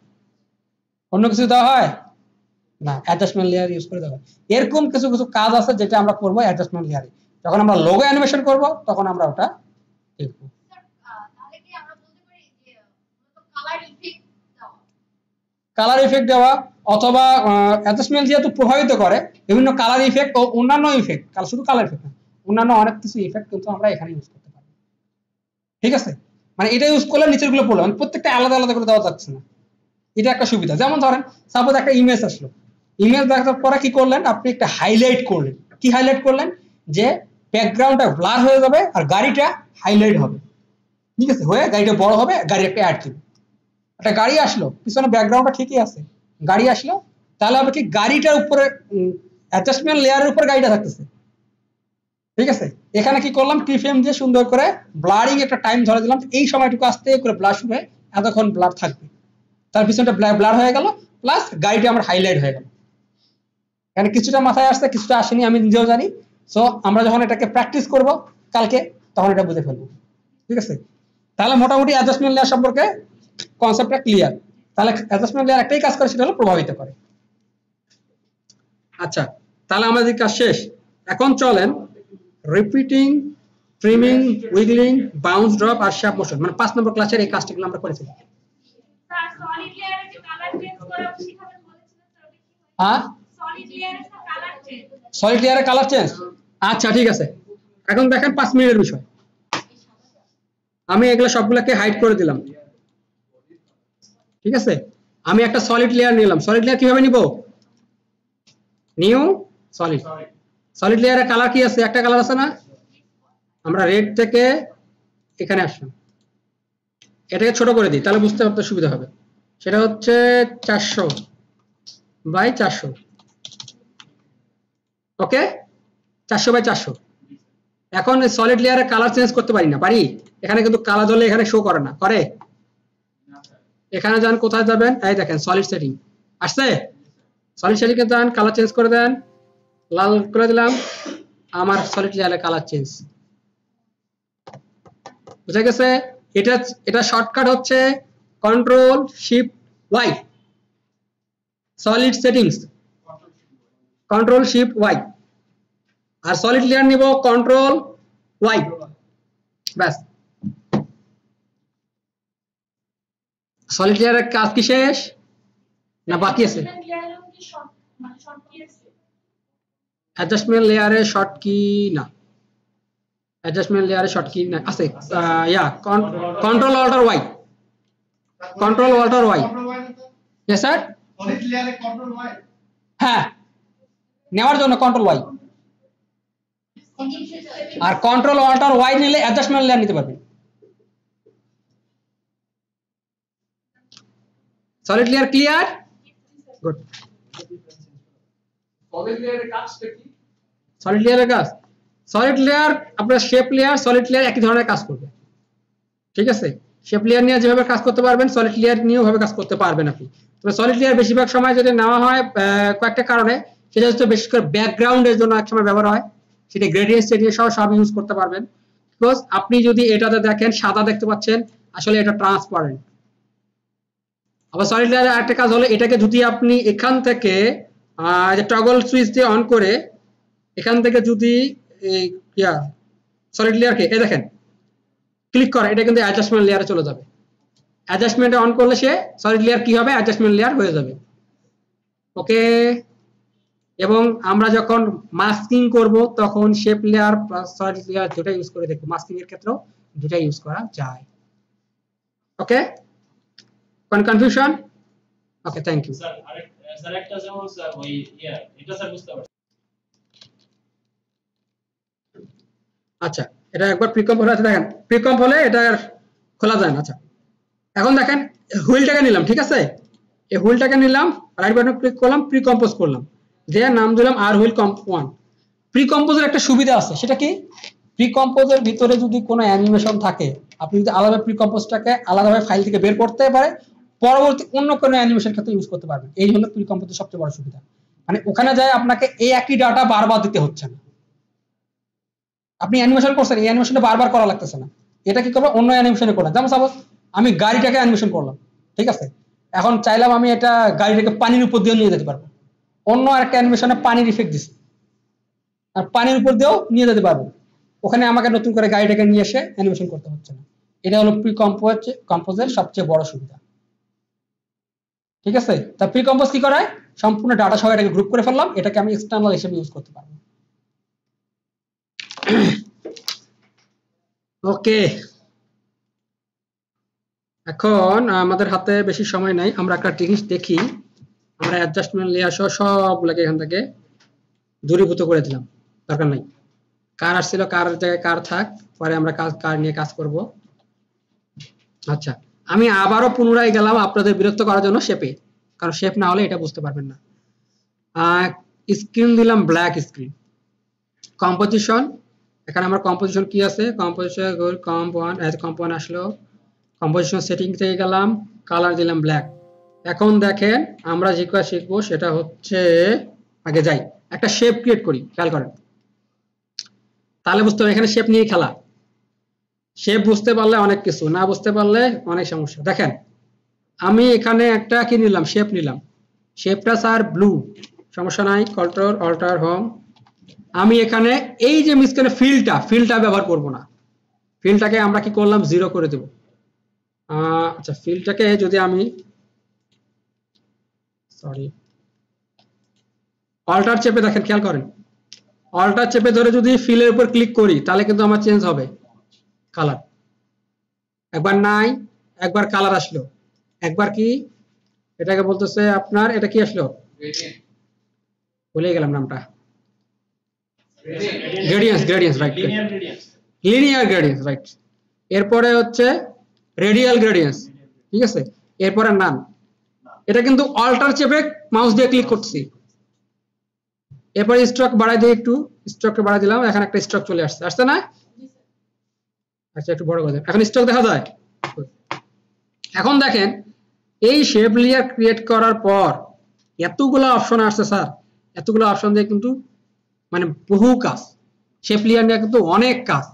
অন্য কিছু দেওয়া হয় না, অ্যাডজাস্টমেন্ট লেয়ার ইউজ করে দেওয়া হয়। এরকম কিছু কিছু কাজ আছে যেটা আমরা করবো অ্যাডজাস্টমেন্ট লেয়ারে। যখন আমরা লোগো অ্যানিমেশন করব তখন আমরা ওটা দেখবো। তাহলে কি আমরা বলতে পারি যে কালার ইফেক্ট দাও? কালার ইফেক্ট দেওয়া অথবা অ্যাডজাস্টমেন্ট যেহেতু প্রভাবিত করে, বিভিন্ন কালার ইফেক্ট ও অন্যান্য ইফেক্ট, শুধু কালার ইফেক্ট না, অন্যান্য অনেক কিছু ইফেক্ট কিন্তু আমরা এখানে ইউজ করতে পারি। ঠিক আছে, মানে এটা ইউজ করলে নিচের গুলো পড়লো, মানে প্রত্যেকটা আলাদা আলাদা করে দেওয়া যাচ্ছে না। এটা একটা সুবিধা। যেমন ধরেন সাপোজ একটা ইমেজ আসলো, ইমেজ দেখার পরে কি করলেন আপনি? একটা হাইলাইট করলেন। কি হাইলাইট করলেন? যে ব্যাকগ্রাউন্ডটা ব্লার হয়ে যাবে আর গাড়িটা হাইলাইট হবে। ঠিক আছে, হয়ে গাড়িটা বড় হবে, গাড়ি একটা অ্যাড দিবে। একটা গাড়ি আসলো, পিছনে ব্যাকগ্রাউন্ডটা ঠিকই আছে, গাড়ি আসলো, তাহলে হবে কি গাড়িটার উপরে অ্যাডজাস্টমেন্ট লেয়ারের উপর গাড়িটা থাকতেছে। ঠিক আছে, এখানে কি করলাম? কিফ্রেম দিয়ে সুন্দর করে ব্লারিং একটা টাইম ধরে দিলাম, এই সময়টুকু আস্তে করে ব্লার শুরু হয়ে এতক্ষণ ব্লার থাকবে, তার পিছনটা ব্লার হয়ে গেল, প্লাস গাড়িটা আমার হাইলাইট হয়ে গেল। এখানে কিছুটা মাথায় আসছে, কিছুটা আসেনি, আমি নিজেও জানি। সো আমরা যখন এটাকে প্র্যাকটিস করব কালকে, তখন এটা বুঝে ফেলবো। ঠিক আছে, তাহলে মোটামুটি অ্যাডজাস্টমেন্ট লেয়ার সম্পর্কে কনসেপ্টটা ক্লিয়ার। তাহলে অ্যাডজাস্টমেন্ট লেয়ার একটাই কাজ করে, সেটা হলো প্রভাবিত করে। আচ্ছা, তাহলে আমাদের কাজ শেষ। এখন চলেন রিপিটিং, ট্রিমিং, উইগলিং, বাউন্স, ড্রপ আর শেপ মোশন, মানে 5 নম্বর ক্লাসের এই কাজগুলো আমরা করেছি। স্যার সলিড লেয়ারে যে কালার চেঞ্জ করে শিখাবেন বলেছিলেন স্যার, ওটা কি হয়? হ্যাঁ, সলিড লেয়ারে কালার চেঞ্জ। সলিড লেয়ারে কালার চেঞ্জ। আচ্ছা ঠিক আছে, এখন দেখেন 5 মিনিটের বিষয়। আমি এগুলো সবগুলোকে হাইড করে দিলাম। ঠিক আছে, আমি একটা সলিড লেয়ার নিলাম। সলিড লেয়ার কিভাবে নিব? New solid. সলিড লেয়ারে কালার কি আছে? একটা কালার আছে না? আমরা রেড থেকে এখানে আসলাম, এটাকে ছোট করে দিই, তাহলে বুঝতে পারতে সুবিধা হবে। সেটা হচ্ছে 400 বাই 400। Okay, 400 by 400। এখন সলিড লেয়ারে কালার চেঞ্জ করতে পারি না? পারি। এখানে কিন্তু কালার ধরলে এখানে শো করে না, করে? এখানে যান, কোথায় যাবেন? এই দেখেন সলিড সেটিং আসছে। সলিড সেটিংয়ে যান, কালার চেঞ্জ করে দেন, লাল করে দিলাম, আমার সলিড লেয়ারে কালার চেঞ্জ। বুঝা গেছে? এটা শর্টকাট হচ্ছে control shift Y, solid settings control shift Y, আর সলিড লেয়ার নিব কন্ট্রোল ওয়াই, ব্যাস। সলিড লেয়ারের কাজ কি শেষ না বাকি আছে? অ্যাডজাস্টমেন্ট লেয়ারে শর্ট কি না, অ্যাডজাস্টমেন্ট লেয়ারে শর্ট কি না আছে। Yeah control alter Y, control alter Y. Yes sir, solid লেয়ারে কন্ট্রোল ওয়াই। হ্যাঁ, নেওয়ার জন্য কন্ট্রোল ওয়াই, আর কন্ট্রোল অল্টার ওয়াই নিলে অ্যাডজাস্টমেন্ট লেয়ার নিতে পারবেন। Solid layer clear? Good. Solid লেয়ারের কাজটা কি? সলিড লেয়ারের কাজ, সলিড লেয়ার আপনার শেপ লেয়ার, সলিড লেয়ার একই ধরনের কাজ করবে। ঠিক আছে, শেপ লেয়ার নিয়ে যেভাবে কাজ করতে পারবেন, সলিড লেয়ার নিয়েও ভাবে কাজ করতে পারবেন আপনি। তবে সলিড লেয়ার বেশিরভাগ সময় যদি নেওয়া হয় কয়েকটা কারণে, সেটা হচ্ছে বিশেষ করে ব্যাকগ্রাউন্ডের জন্য এক সময় ব্যবহার হয়, সেটা গ্রেডিয়েন্ট স্টেডিয়াম সহ সব ইউজ করতে পারবেন। বিকজ আপনি যদি এটাতে দেখেন সাদা দেখতে পাচ্ছেন, আসলে এটা ট্রান্সপারেন্ট। আবার সলিড লেয়ারের আরেকটা কাজ হলো, এটাকে যদি আপনি এখান থেকে যে টগল সুইচ দিয়ে অন করে, এখান থেকে যদি সলিড লেয়ারকে এই দেখেন ক্লিক করে, এটা কিন্তু অ্যাডজাস্টমেন্ট লেয়ারে চলে যাবে। অ্যাডজাস্টমেন্টে অন করলে সে সলিড লেয়ার কি হবে? অ্যাডজাস্টমেন্ট লেয়ার হয়ে যাবে। ওকে, এবং আমরা যখন মাস্কিং করব তখন shape layer plus solid layer দুটো ইউজ করে দেখব। মাস্কিং এর ক্ষেত্রেও দুটো ইউজ করা যায়। ওকে, কোন confusion? Okay, thank you sir. Sir একটা যেমন স্যার ওই এটা স্যার বুঝতে পারছি। আচ্ছা, এটা একবার প্রিকম্প হলে আছে, দেখেন প্রিকম্প হলে এটা আর খোলা যায় না। আচ্ছা, এখন দেখেন হুইলটাকে নিলাম, ঠিক আছে, এই হুইলটাকে নিলাম, রাইট বাটন ক্লিক করলাম, প্রিকম্পোজ করলাম, দিয়ে নাম দিলাম আর হুইল কম্প 1। প্রিকম্পোজের একটা সুবিধা আছে, সেটা কি? প্রিকম্পোজের ভিতরে যদি কোনো অ্যানিমেশন থাকে, আপনি যদি আলাদা প্রিকম্পোজটাকে আলাদাভাবে ফাইল থেকে বের করতে পারে, পরবর্তী অন্য কোনো অ্যানিমেশন ক্ষেত্রে ইউজ করতে পারবেন। এই হলো প্রিকম্পোজের সবচেয়ে বড় সুবিধা। মানে ওখানে যায় আপনাকে এই একই ডাটা বারবার দিতে হচ্ছে না। আপনি অ্যানিমেশন করছেন, এই অ্যানিমেশনটা বারবার করা লাগতেছে না। এটা কি করবে, অন্য অ্যানিমেশনে করবেন। যেমন সাপোজ আমি গাড়িটাকে অ্যানিমেশন করলাম, ঠিক আছে, এখন চাইলাম আমি এটা গাড়িটাকে পানির উপর দিয়েও নিয়ে যেতে পারবো। অন্য আরেকটা অ্যানিমেশনে পানির ইফেক্ট দিচ্ছে, আর পানির উপর দিয়েও নিয়ে যেতে পারবো। ওখানে আমাকে নতুন করে গাড়িটাকে নিয়ে এসে অ্যানিমেশন করতে হচ্ছে না। এটা হলো প্রিকম্পোজের সবচেয়ে বড় সুবিধা। ঠিক আছে, তা প্রিকম্পোজ কি করে, সম্পূর্ণ ডাটা সহ এটাকে গ্রুপ করে ফেললাম, এটাকে আমি এক্সটার্নাল হিসেবে ইউজ করতে পারবো। ওকে, এখন আমাদের হাতে বেশি সময় নাই, আমরা একটা জিনিস দেখি। আমরা অ্যাডজাস্টমেন্ট লেয়ার সহ সবগুলোকে এখান থেকে দূরীভূত করে দিলাম, দরকার নাই। কার আসছিল, কার জায়গায় কার থাক, পরে আমরা কার নিয়ে কাজ করব। আচ্ছা, আমি আবারও পুনরায় গেলাম আপনাদের বিরক্ত করার জন্য শেপে, কারণ শেপ না হলে এটা বুঝতে পারবেন না। স্ক্রিন দিলাম ব্ল্যাক স্ক্রিন। কম্পোজিশন, এখানে আমার কম্পোজিশন কি আছে, কম্পোজিশন কম্পোনেন্ট আসলো, কম্পোজিশন সেটিং থেকে গেলাম, কালার দিলাম ব্ল্যাক। এখন দেখেন আমরা যে কাজ শিখবো সেটা হচ্ছে, আগে যাই একটা শেপ ক্রিয়েট করি, খেয়াল করেন তাহলে বুঝতে হবে। এখানে শেপ নিয়ে খেলা, শেপ বুঝতে পারলে অনেক কিছু, না বুঝতে পারলে অনেক সমস্যা। দেখেন আমি এখানে একটা কি নিলাম, শেপ নিলাম, শেপটা স্যার ব্লু, সমস্যা নাই, কন্ট্রোল অল্টার হোম। আমি এখানে এই যে মিসকানে ফিলটা ব্যবহার করব না, ফিলটাকে আমরা কি করলাম, 0 করে দেব। আচ্ছা, ফিলটাকে যদি আমি অল্টার চেপে, দেখেন খেয়াল করেন, অল্টার চেপে ধরে যদি ফিলের উপর ক্লিক করি তাহলে কিন্তু আমার চেঞ্জ হবে কালার। একবার নাই, একবার কালার আসলো, একবার কি এটাকে বলতেছে আপনার, এটা কি আসলো, ভুলে গেলাম নামটা, গ্রেডিয়েন্টস রাইট, লিনিয়ার গ্রেডিয়েন্টস রাইট। এরপরে হচ্ছে রেডিয়াল গ্রেডিয়েন্টস, ঠিক আছে, এরপরে নান। এটা কিন্তু অল্টার চেপে মাউস দিয়ে ক্লিক করছি। এরপরে স্ট্রোক বাড়াই দিই, একটু স্ট্রোকটা বাড়াই দিলাম, এখানে একটা স্ট্রোক চলে আসছে না? আচ্ছা, একটু বড় করে দেন, এখন স্ট্রোক দেখা যায়। এখন দেখেন এই শেপ লেয়ার ক্রিয়েট করার পর এতগুলো অপশন আসছে স্যার, এতগুলো অপশন দিয়ে কিন্তু মানে বহু কাজ। শেপ লেয়ার নিয়ে কিন্তু অনেক কাজ।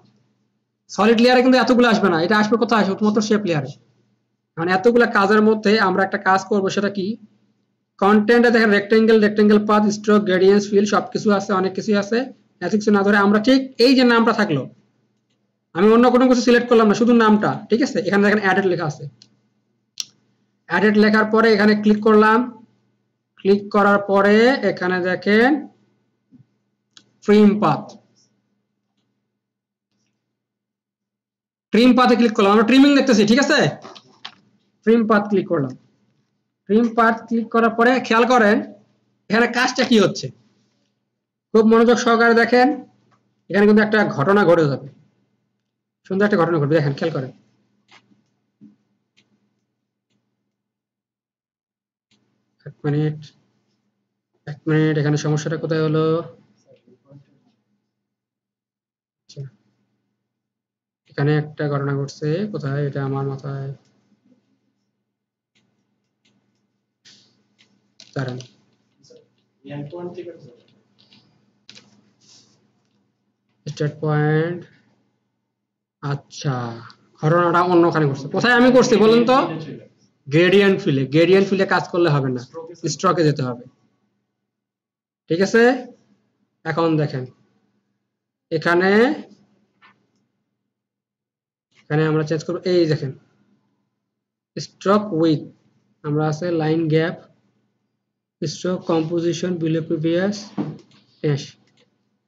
সলিড লেয়ারে কিন্তু এতগুলো আসবে না, এটা আসবে কোথায়, শুধুমাত্র শেপ লেয়ারে। মানে এতগুলো কাজের মধ্যে আমরা একটা কাজ করব, সেটা কি, কন্টেন্টে দেখেন রেক্টেঙ্গেল পাথ, স্ট্রোক, গ্রেডিয়েন্টস, ফিল সবকিছু আছে, অনেক কিছু আছে। এত কিছু না ধরে আমরা ঠিক এই যে নামটা থাকলো, আমি অন্য কোনো কিছু সিলেক্ট করলাম না, শুধু নামটা, ঠিক আছে। এখানে দেখেন অ্যাডেড লেখা আছে, অ্যাডেড লেখার পরে এখানে ক্লিক করলাম, ক্লিক করার পরে এখানে দেখেন ট্রিম পাথে ক্লিক করলাম, আমরা ট্রিমিং দেখতেছি, ঠিক আছে। ট্রিম পাথ ক্লিক করলাম, ট্রিম পাথ ক্লিক করার পরে খেয়াল করেন এখানে কাজটা কি হচ্ছে, খুব মনোযোগ সহকারে দেখেন। এখানে কিন্তু একটা ঘটনা ঘটে যাবে, সুন্দর একটা ঘটনা ঘটবে, দেখেন খেয়াল করেন। এক মিনিট, এখানে সমস্যাটা কোথায় হলো, এখানে একটা ঘটনা ঘটছে, কোথায় এটা আমার মাথায়, দাঁড়ান, স্টার্ট পয়েন্ট। আচ্ছা, ঘটনাটা অন্যখানে ঘটছে, কোথায় আমি করছি বলুন তো, গ্রেডিয়েন্ট ফিলে কাজ করলে হবে না, স্ট্রোকে যেতে হবে, ঠিক আছে। এখন দেখেন এখানে আমরা চেঞ্জ করব, এই দেখেন স্ট্রোক উইথ, আমরা আছে line gap, stroke composition below previous dash.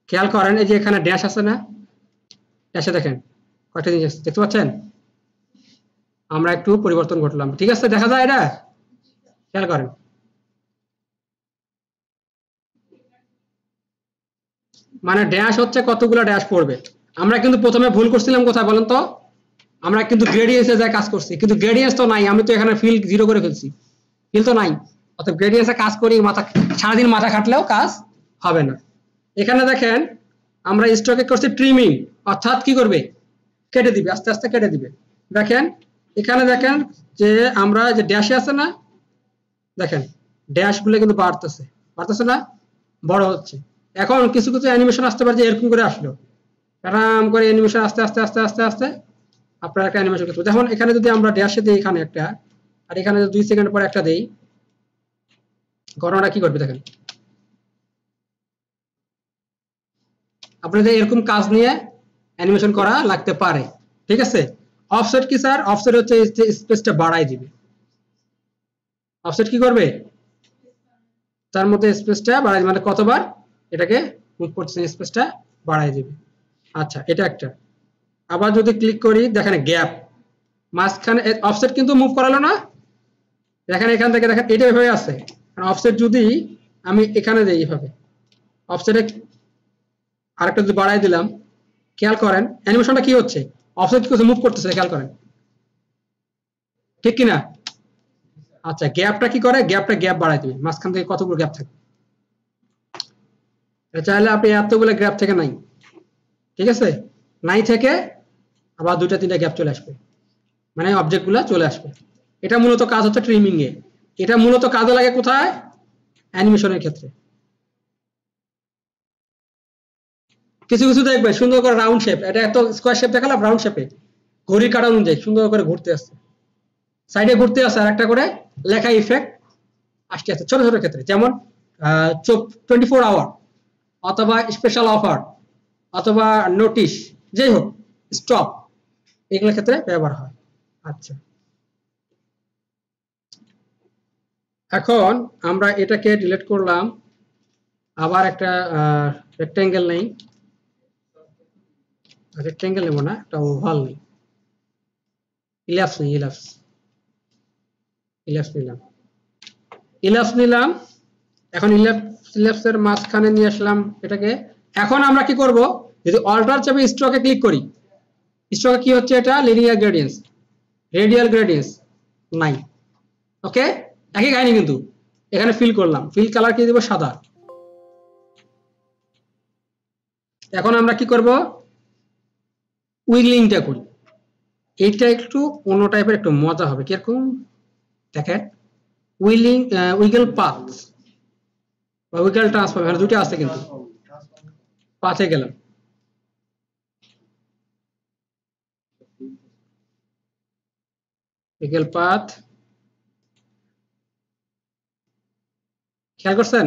খেয়াল করেন এই যে এখানে ড্যাশ আছে না, ড্যাশে দেখেন কয়টা জিনিস দেখতে পাচ্ছেন, আমরা একটু পরিবর্তন ঘটলাম, ঠিক আছে, দেখা যায় এটা, খেয়াল করেন। মানে ড্যাশ হচ্ছে কতগুলো ড্যাশ পড়বে। আমরা কিন্তু প্রথমে ভুল করছিলাম কোথায় বলেন তো, আমরা কিন্তু গ্রেডিয়েন্টসে যায় কাজ করছি, কিন্তু গ্রেডিয়েন্টস তো নাই, আমি তো এখানে ফিল 0 করে ফেলছি, ফিল তো নাই, অর্থাৎ গ্রেডিয়েন্টসে কাজ করি, সারাদিন মাথা খাটলেও কাজ হবে না। এখানে দেখেন আমরা স্টকে করছি ট্রিমিং, অর্থাৎ কি করবে, কেটে দিবে, আস্তে আস্তে কেটে দিবে। দেখেন এখানে দেখেন যে আমরা যে ড্যাশে আছে না, দেখেন ড্যাশ গুলো কিন্তু বাড়তেছে, বাড়তেছে না, বড় হচ্ছে। এখন কিছু কিছু অ্যানিমেশন আসতে পারে যে এরকম করে আসলো, আরাম করে অ্যানিমেশন আস্তে আস্তে আস্তে আস্তে আস্তে আপনার একটা অ্যানিমেশন করতে। যেমন এখানে যদি আমরা ড্যাশে দিই এখানে একটা, আর এখানে 2 সেকেন্ড পরে একটা দেই, ঘটনাটা কি করবে দেখেন। আপনাদের এরকম কাজ নিয়ে অ্যানিমেশন করা লাগতে পারে, ঠিক আছে। অফসেট কি স্যার? অফসেট হচ্ছে স্পেসটা বাড়াই দিবে। অফসেট কি করবে, তার মধ্যে স্পেসটা বাড়াই, মানে কতবার এটাকে মুভ করছে স্পেসটা বাড়াই দিবে। আচ্ছা, এটা একটা। আবার যদি ক্লিক করি দেখেন গ্যাপ মাঝখানে, অফসেট কিন্তু মুভ করালো না, দেখেন এখান থেকে দেখেন এটা এভাবে আছে। অফসেট যদি আমি এখানে দেই এইভাবে, অফসেটে আরেকটা যদি বাড়াই দিলাম, খেয়াল করেন অ্যানিমেশনটা কি হচ্ছে, অফসেট কি করছে, মুভ করতেছে, খেয়াল করেন ঠিক কিনা। আচ্ছা, গ্যাপটা কি করে, গ্যাপটা গ্যাপ বাড়াই দিবে, মাঝখান থেকে কতগুলো গ্যাপ থাকে। চাইলে আপনি এতগুলো গ্যাপ থেকে নাই, ঠিক আছে, নাই থেকে আবার 2-3টা গ্যাপ চলে আসবে, মানে অবজেক্ট গুলা চলে আসবে। এটা মূলত কাজ হচ্ছে ট্রিমিং এ। এটা মূলত কাজে লাগে কোথায়, অ্যানিমেশনের ক্ষেত্রে। কিছু কিছু দেখবে সুন্দর করে রাউন্ড শেপ, এটা এত স্কোয়ার শেপ দেখালাম, রাউন্ড শেপে ঘড়ির কাঁটা অনুযায়ী সুন্দর করে ঘুরতে আসছে, সাইডে ঘুরতে আসছে, আর একটা করে লেখা ইফেক্ট আসতে আছে ছোট ছোট ক্ষেত্রে, যেমন 24 আওয়ার অথবা স্পেশাল অফার অথবা নোটিশ, যাই হোক স্টপ, এগুলোর ক্ষেত্রে ব্যবহার হয়। আচ্ছা, এখন আমরা এটাকে ডিলিট করলাম, আবার একটা রেক্টেঙ্গেল নেই, রেক্টেঙ্গেল নেব না, একটা ওভাল নেই, ইলাপস নেই, ইলাপস নিলাম, ইলাপস নিলাম। এখন ইলাপসের মাঝখানে নিয়ে আসলাম এটাকে। এখন আমরা কি করব, যদি অল্টার চাপে স্ট্রোকে ক্লিক করি, স্ট্রোকে কি হচ্ছে, এটা লিনিয়ার গ্রেডিয়েন্স, রেডিয়াল গ্রেডিয়েন্স নাই। ওকে, একই কাহিনী কিন্তু এখানে ফিল করলাম, ফিল কালার কি দেব, সাদা। এখন আমরা কি করব, উইগলিংটা করি, এইটা একটু অন্য টাইপের, একটু মজা হবে। কিরকম দেখেন, উইগল পাথ বা উইগল ট্রান্সফর্ম, এখানে দুটো আছে কিন্তু, পাথে গেলাম, উইগল পাথ, খেয়াল করছেন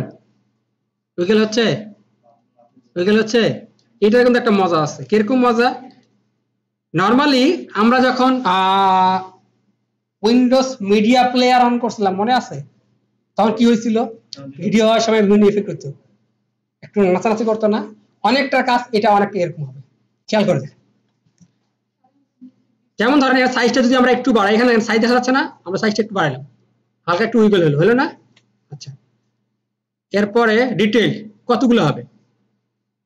উইগল হচ্ছে, উইগল হচ্ছে। এটা কিন্তু একটা মজা আছে। কিরকম মজা, নরমালি আমরা যখন উইন্ডোজ মিডিয়া প্লেয়ার অন করছিলাম, মনে আছে, তখন কি হয়েছিল, ভিডিও হওয়ার সময় মিনি ইফেক্ট হতো, একটু নাচানাচি করতো না, অনেকটা কাজ এটা অনেকটা এরকম হবে, খেয়াল করে দেখেন। যেমন ধরেন এর সাইজটা যদি আমরা একটু বাড়াই, এখানে সাইজ দেখা যাচ্ছে না, আমরা সাইজটা একটু বাড়াইলাম, হালকা একটু উইগল হলো না। আচ্ছা, এরপরে ডিটেইল কতগুলো হবে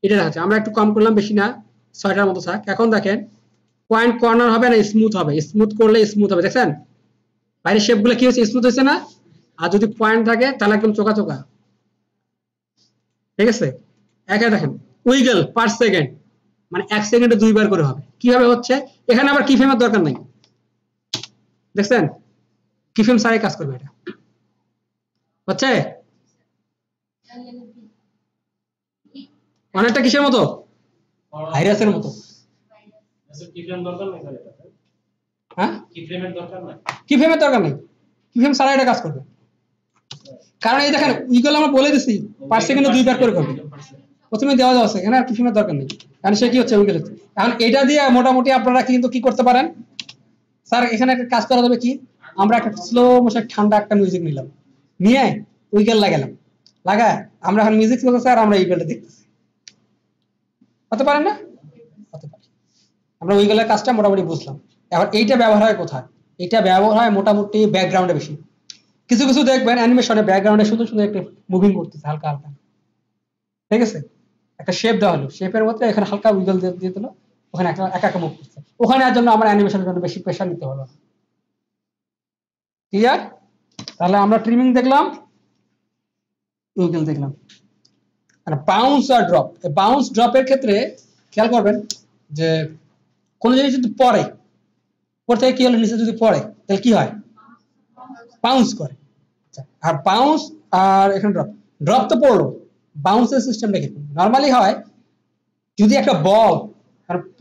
এটা দেখাচ্ছে, আমরা একটু কম করলাম, বেশি না, 6টার মতো থাক। এখন দেখেন পয়েন্ট কর্নার হবে না স্মুথ হবে, স্মুথ করলে স্মুথ হবে, দেখছেন বাইরের শেপগুলো কি হচ্ছে, স্মুথ হচ্ছে না। আর যদি পয়েন্ট থাকে তাহলে একদম চোকা চোকা, ঠিক আছে। একে দেখেন উইগল পার সেকেন্ড, মানে 1 সেকেন্ডে 2 বার করে হবে। কিভাবে হচ্ছে, এখানে আবার কি ফ্রেমের দরকার নাই, দেখছেন কি ফ্রেম ছাড়াই কাজ করবে, এটা হচ্ছে অনেকটা কিসের মতো, ভাইরাসের মতো। কি ফ্রেম দরকার নাই স্যার, এটা হ্যাঁ, কি ফ্রেমের দরকার নাই, কি ফ্রেমের দরকার নেই, কি ফ্রেম ছাড়া এটা কাজ করবে। কারণ এই দেখেন উইগল আমরা বলে দিছি পার সেকেন্ডে 2 বার করে করবে, প্রথমে দেওয়া আছে, এখানে আর কি ফ্রেমের দরকার নেই, কারণ সে কি হচ্ছে উইগল হচ্ছে। এখন এটা দিয়ে মোটামুটি আপনারা কিন্তু কি করতে পারেন, স্যার এখানে একটা কাজ করা যাবে কি, আমরা একটা স্লো মোশন ঠান্ডা একটা মিউজিক নিলাম, নিয়ে উইগল লাগালাম, লাগায় আমরা এখন মিউজিক চলতেছে আর আমরা উইগলটা দেখতেছি, হতে পারে না, হতে পারে। আমরা উইগলের কাজটা মোটামুটি বুঝলাম। এখন এইটা ব্যবহার হয় কোথায়, এটা ব্যবহার হয় মোটামুটি ব্যাকগ্রাউন্ডে বেশি। কিছু কিছু দেখবেন অ্যানিমেশনে ব্যাকগ্রাউন্ডে সুন্দর সুন্দর একটা মুভিং করতেছে হালকা হালকা, ঠিক আছে, একটা শেপ দেওয়া হলো, শেপের মধ্যে এখানে হালকা উইগল দিয়ে দিল, ওখানে একা একা মুভ করছে, ওখানে আর জন্য আমার অ্যানিমেশনের জন্য বেশি প্রেশার নিতে হলো না। ক্লিয়ার? তাহলে আমরা ট্রিমিং দেখলাম, উইগল দেখলাম। মানে বাউন্স আর ড্রপ। বাউন্স ড্রপের ক্ষেত্রে খেয়াল করবেন যে কোন জিনিস যদি পড়ে, পড়ে থেকে কি হলো নিচে যদি পড়ে তাহলে কি হয়? বাউন্স করে। আচ্ছা, আর বাউন্স আর এখানে ড্রপ, ড্রপ তো পড়লো, বাউন্সের সিস্টেমটা কি? নরমালি হয় যদি একটা বল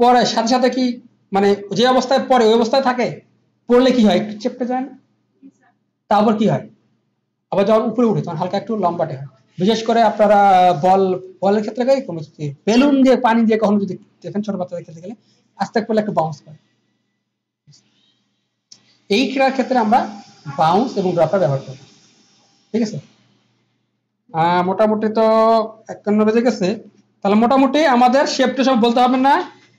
পড়ে সাথে সাথে কি মানে যে অবস্থায় পড়ে ওই অবস্থায় থাকে, পড়লে কি হয়? একটু চেপটে যায় না? তারপর কি হয়? আবার যখন উপরে উঠে তখন হালকা একটু লম্বাটে হয়। বিশেষ করে আপনারা বলের ক্ষেত্রে বেলুন দিয়ে পানি দিয়ে কখনো যদি দেখেন ছোট বাচ্চাদের খেলতে গেলে আস্তে করলে একটু বাউন্স করে। এই খেলার ক্ষেত্রে আমরা বাউন্স এবং ড্রপটা ব্যবহার করি। ঠিক আছে, মোটামুটি তো 51 বেজে গেছে। তাহলে মোটামুটি আমাদের শেপটা সব বলতে হবে না,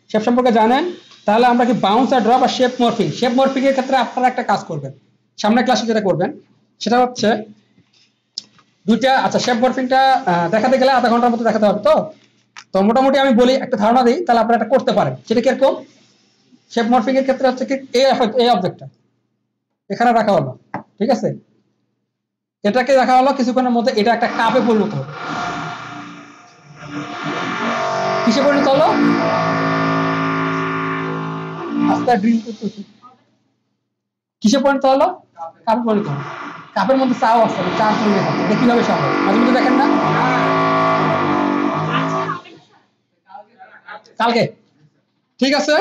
শেপ সম্পর্কে জানেন। তাহলে আমরা কি বাউন্স আর ড্রপ আর শেপ মরফিং, শেপ মরফিং এর ক্ষেত্রে আপনারা একটা কাজ করবেন, সামনের ক্লাসে যেটা করবেন সেটা হচ্ছে দুইটা। আচ্ছা, শেপ মরফিংটা দেখাতে গেলে আধা ঘন্টার মতো দেখাতে হবে। তো মোটামুটি আমি বলি একটা ধারণা দিই, তাহলে আপনারা এটা করতে পারেন। সেটা কিরকম? শেপ মরফিং এর ক্ষেত্রে হচ্ছে কি এই অবজেক্টটা এখানে রাখা হলো, ঠিক আছে, এটাকে রাখা হলো কিছুক্ষণের মধ্যে, এটা একটা কাপে পরিণত হবে। কিসে পরিণত হলো? আস্তে ড্রিল করতেছি। কিসে পরিণত হলো? কাপে পরিণত হলো। কাপের মধ্যে চাও আছে, চা পরিণত হবে। এটা কিভাবে সম্ভব? মাঝে মধ্যে দেখেন না? কালকে ঠিক আছে।